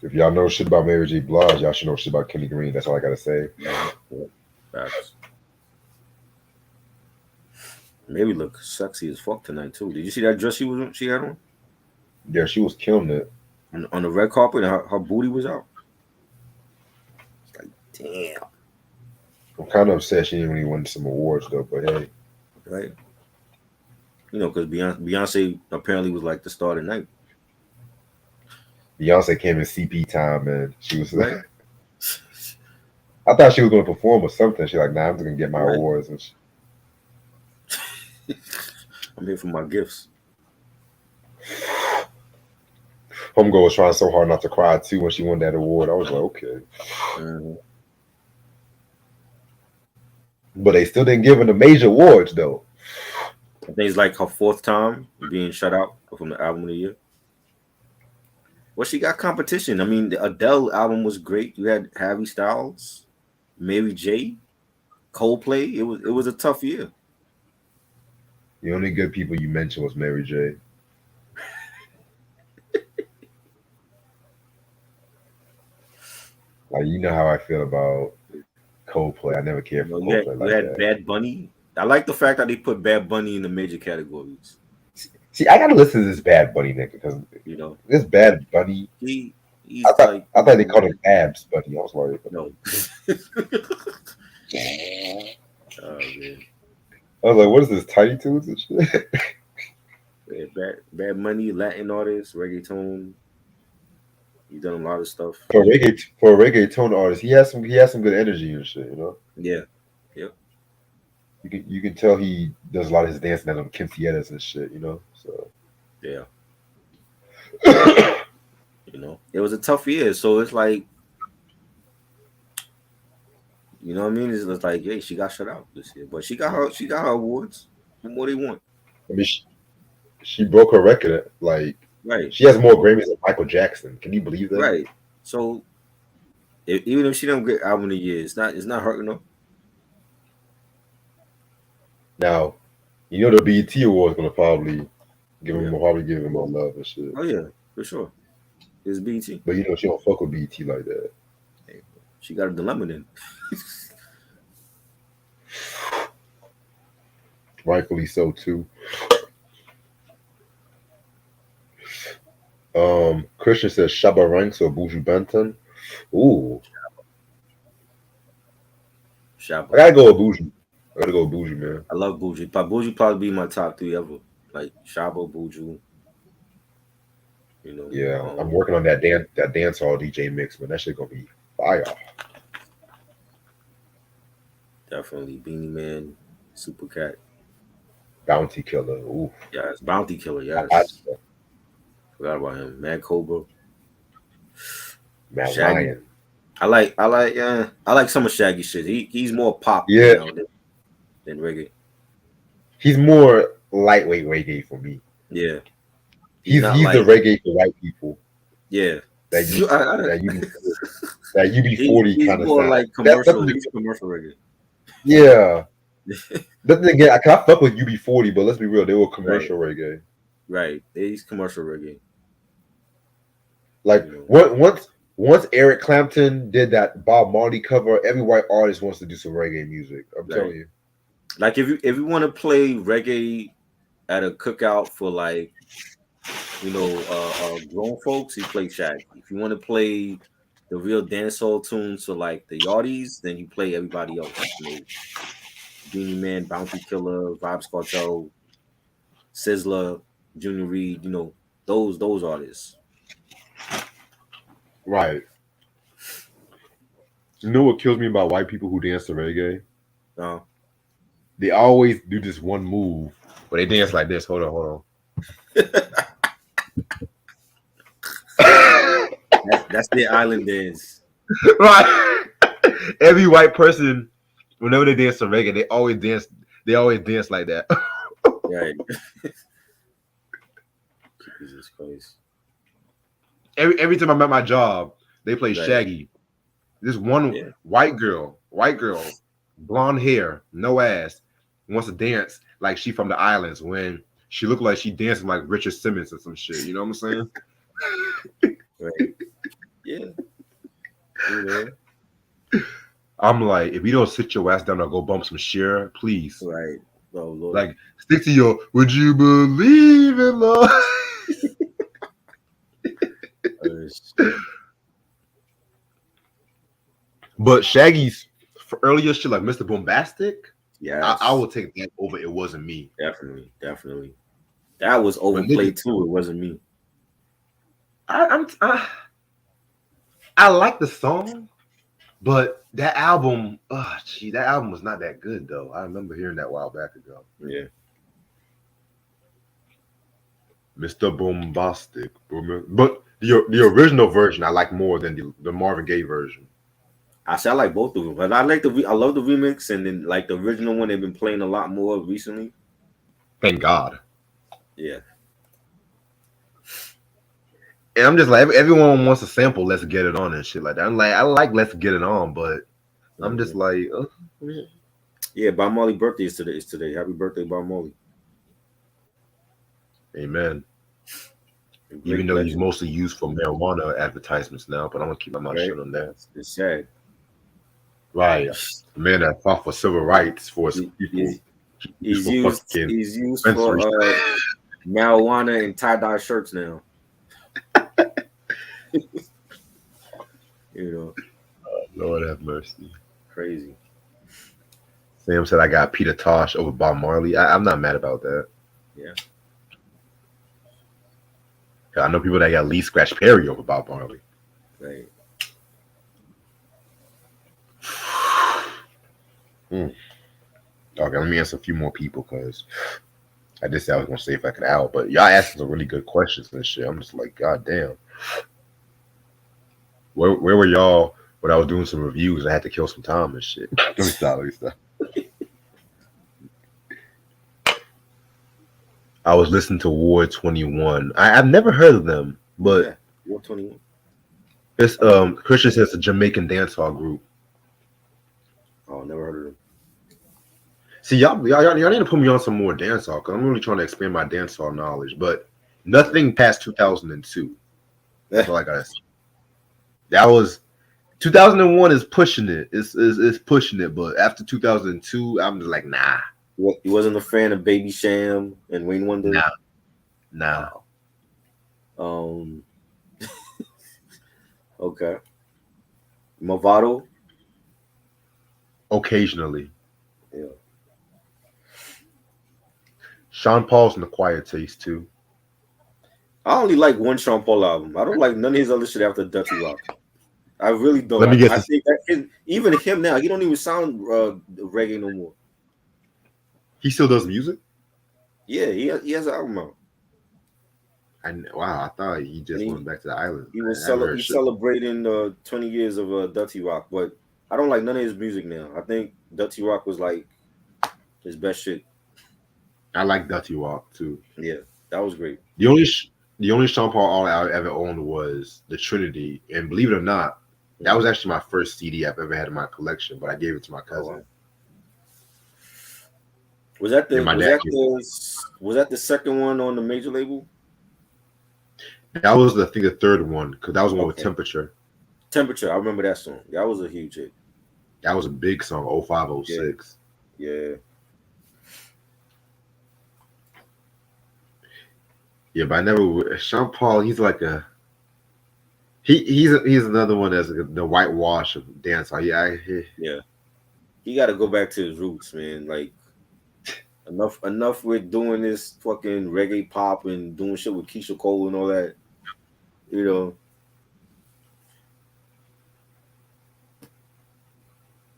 If y'all know shit about Mary J. Blige, y'all should know shit about Kenny Green. That's all I gotta say. Yeah. Yeah. Facts. Maybe look sexy as fuck tonight too. Did you see that dress she had on? Yeah, she was killing it. On the red carpet and her booty was out. It's like, damn. I'm kind of upset she didn't really win some awards though. But hey, Right? Because Beyonce apparently was like the star of the night. Beyonce came in CP time, man. She was. Right? I thought she was gonna perform or something. She's like, nah, I'm just gonna get my Right. awards and shit. I'm here for my gifts. Homegirl was trying so hard not to cry too when she won that award. I was like, okay, Mhm. but they still didn't give her the major awards though. I think it's like her fourth time being shut out from the album of the year. Well, she got competition. I mean, the Adele album was great. You had Harry Styles, Mary J. Coldplay. It was a tough year. The only good people you mentioned was Mary J. Like you know how I feel about Coldplay. I never cared You for know, you had Coldplay you like had that. Bad Bunny. I like the fact that they put Bad Bunny in the major categories. See, I gotta listen to this Bad Bunny nigga because You know, this Bad Bunny. he I he's thought like, I thought they called him Abs Bunny. I was like, no. Oh man, what is this Tiny Toons and shit? yeah, Bad Money, Latin artist, reggaeton. He done a lot of stuff. For a reggaeton artist, he has some good energy and shit. You know, Yeah, yep, you can tell he does a lot of his dancing at them quinceañeras and shit. You know, so yeah. You know, it was a tough year, so it's like, you know what I mean. It's just like, hey, she got shut out this year, but she got her awards. What more they want? I mean, she broke her record. Like Right, she has more Grammys than Michael Jackson. Can you believe that? right. So even if she don't get album of the year, it's not hurting her. Now, you know the BET Awards gonna Yeah. probably give him more love and shit. Oh yeah, for sure. It's BT. But you know she don't fuck with BET like that. Hey, she got a dilemma then. Rightfully so too. Christian says Shabba Ranks or Buju Banton. Ooh, I Shabba. gotta go with Buju. I gotta go with Buju, man. I love Buju. Buju probably be my top three ever. Like Shabba, Buju. You know, Yeah, I'm working on that dance hall DJ mix, man. That shit gonna be fire. definitely Beanie Man, Super Cat. Bounty Killer. Ooh, Yes, Bounty Killer. I, Yes, forgot about him. Mad Cobra, Mad Shaggy. Lion. I like some of Shaggy shit. He's more pop Yeah, now than reggae. he's more lightweight reggae for me. Yeah, he's He's not he's the like, reggae for white people yeah. that you I- that you that he, UB40 he's kind of more sound. like That's commercial. the He's commercial reggae. yeah. That's the again. I fuck with UB40, but let's be real, they were Right, commercial reggae. right. He's commercial reggae. Like You know, once Eric Clapton did that Bob Marley cover, every white artist wants to do some reggae music. I'm right. telling you. Like if you want to play reggae at a cookout for like, grown folks, you play Shaggy. If you want to play the real dancehall tunes for like the yardies, then you play everybody else. Beanie Man, Bounty Killer, Vibes Cartel, Sizzler, Junior Reed. Those artists. Right. You know what kills me about white people who dance to reggae? Uh, They always do this one move where they dance like this. Hold on. that's their island dance. Right. Every white person, whenever they dance to reggae, they always dance. They always dance like that. Right. Jesus Christ. Every time I'm at my job, they play Right. Shaggy. This one Yeah. white girl, blonde hair, no ass, wants to dance like she from the islands when she looked like she dancing like Richard Simmons or some shit. You know what I'm saying? Right. Yeah. You know. I'm like, if you don't sit your ass down or go bump some share, please. Right. Oh Lord. Like, stick to your would you believe in love? Shit. But Shaggy's for earlier shit like Mr. Bombastic, Yes. I will take that over It Wasn't Me. Definitely. That was overplayed too. It wasn't me. I like the song, but that album, that album was not that good though. I remember hearing that a while back ago. Yeah. Mr. Bombastic, but the original version I like more than the Marvin Gaye version. I like both of them, but I love the remix, and then like the original one they've been playing a lot more recently. Thank God. Yeah. And I'm just like everyone wants to sample Let's Get It On and shit like that. I'm like I like Let's Get It On, but I'm just like Yeah, Bob Marley birthday is today. Is today. Happy birthday, Bob Marley. Amen. A Even great though he's legend, mostly used for marijuana advertisements now, but I'm gonna keep my mouth right? shut on that. It's sad. Right. The man that fought for civil rights for his He- people. He's, He's used for fucking he's used dispensary. for marijuana and tie dye shirts now. You know, Lord have mercy. crazy. Sam said I got Peter Tosh over Bob Marley. I'm not mad about that. Yeah, I know people that got Lee Scratch Perry over Bob Marley. right. Hmm. Okay, let me answer a few more people because I just said I was gonna say if I could out, but y'all asking some really good questions and shit. I'm just like, God damn. Where were y'all when I was doing some reviews? I had to kill some time and shit. Let me stop. Let me stop. I was listening to War 21. I've never heard of them, Who's but that? 421. it's Christian says it's a Jamaican dancehall group. Oh, never heard of them. See, y'all need to put me on some more dancehall because I'm really trying to expand my dancehall knowledge. But nothing past 2002. That's all I gotta say. That was 2001 is pushing it. It's pushing it, but after 2002, I'm just like, nah, What? You wasn't a fan of Baby Sham and Wayne Wonder? nah, nah. Oh, um, okay. Movado. Occasionally, Yeah. Sean Paul's an acquired taste too. I only like one Sean Paul album. I don't like none of his other shit after Dirty Rock. I really don't. Let me guess I this. think that even him now, he don't even sound reggae no more. He still does music. Yeah, he has an album out, And wow, I thought he and just went back to the island. I haven't heard he's shit. celebrating 20 years of Dirty Rock. But I don't like none of his music now. I think Dirty Rock was like his best shit. I like Dutty Walk too. Yeah, that was great. The only the only Sean Paul all I ever owned was the Trinity, and believe it or not, that was Mhm. actually my first CD I've ever had in my collection. But I gave it to my Oh cousin, wow. Was that and the my dad gave was that the second one on the major label? that was I think the third one because that was the one with Okay. Temperature. Temperature. I remember that song. That was a huge hit. That was a big song, 05, Yeah, 06. yeah. Yeah, but I never Sean Paul. He's like a he's another one that's like the whitewash of dance. Yeah, Yeah, he got to go back to his roots, man. Like enough with doing this fucking reggae pop and doing shit with Keisha Cole and all that. You know,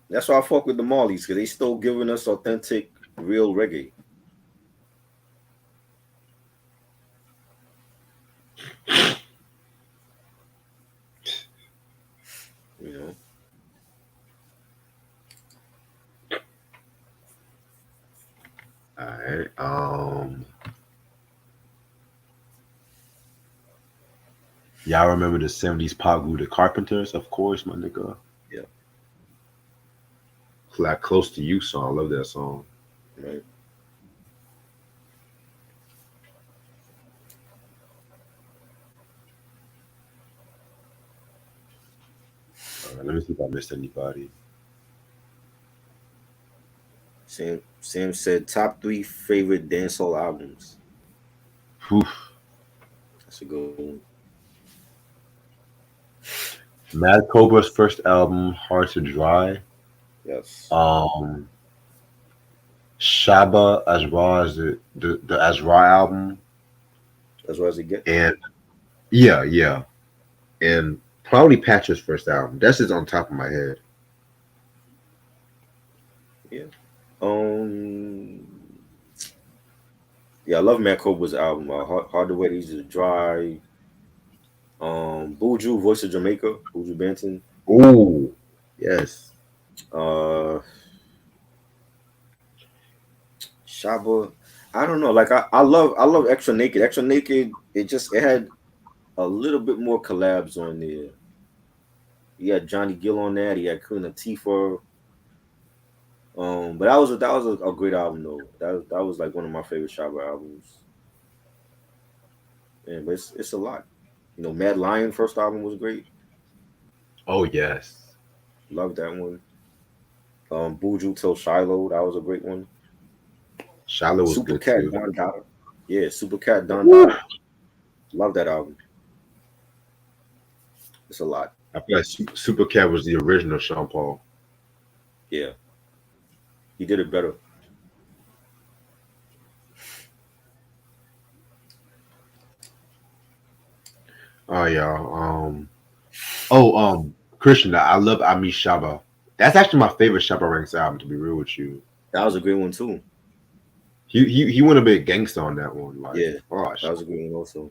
that's why I fuck with the Marleys because they still giving us authentic, real reggae. You know, all right. Y'all remember the 70s pop group The Carpenters? Of course, my nigga. yeah, Like Close to You song. I love that song. right. All right, let me see if I missed anybody. Sam said top three favorite dancehall albums. Oof. That's a good one. Mad Cobra's first album, Hard to Dry. Yes, Um, Shaba as well as the Azra album. as well as it get. And yeah. And probably Patch's first album. That's just on top of my head. Yeah. Um. Yeah, I love Matt Cobra's album. Hard to Wait, Easy to Dry. Buju, Voice of Jamaica, Buju Banton. Ooh, yes. Uh, Shaba. I don't know. Like I love Extra Naked. Extra Naked. It had a little bit more collabs on there. He had Johnny Gill on that. He had Queen Latifah. But that was a great album though. That was like one of my favorite Shabba albums. And but it's a lot. Mad Lion first album was great. Oh yes, Love that one. Buju Till Shiloh, that was a great one. Shiloh was Super good Cat too. Don Dada. Yeah, Super Cat Don Woo! Dada. Love that album. It's a lot. I feel like Super Cat was the original Sean Paul. Yeah, he did it better. Oh y'all. Christian, I love Ami Shaba. That's actually my favorite Shabba Ranks album. To be real with you, That was a great one too. he went a bit gangsta on that one. Like, Yeah, gosh, that was a great one also.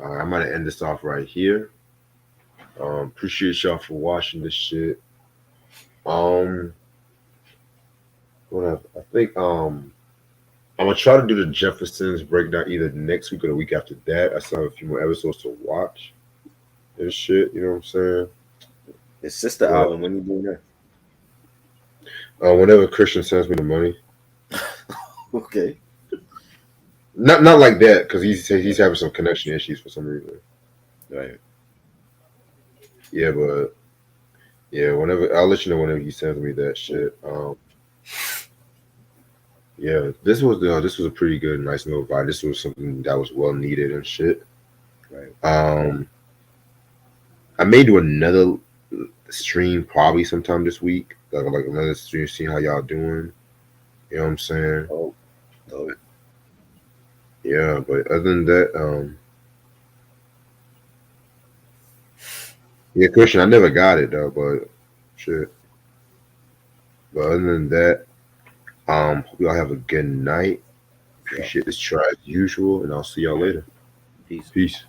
I'm gonna end this off right here. Appreciate y'all for watching this shit. Um, I think I'm gonna try to do the Jeffersons breakdown either next week or the week after that. I still have a few more episodes to watch. This shit, you know what I'm saying? His sister But album. When you doing that? whenever Christian sends me the money, Okay. not like that because he's having some connection issues for some reason. Right. Yeah, but yeah, whenever I'll let you know whenever he sends me that shit. Yeah, this was a pretty good, nice little vibe. This was something that was well needed and shit. Right. Um, I may do another stream probably sometime this week. Like another stream, see how y'all doing. You know what I'm saying? Oh. Oh. Yeah, but other than that, yeah, Christian, I never got it though, but shit. But other than that, hope y'all have a good night. Yeah. Appreciate this try as usual, and I'll see y'all later. Peace. Peace.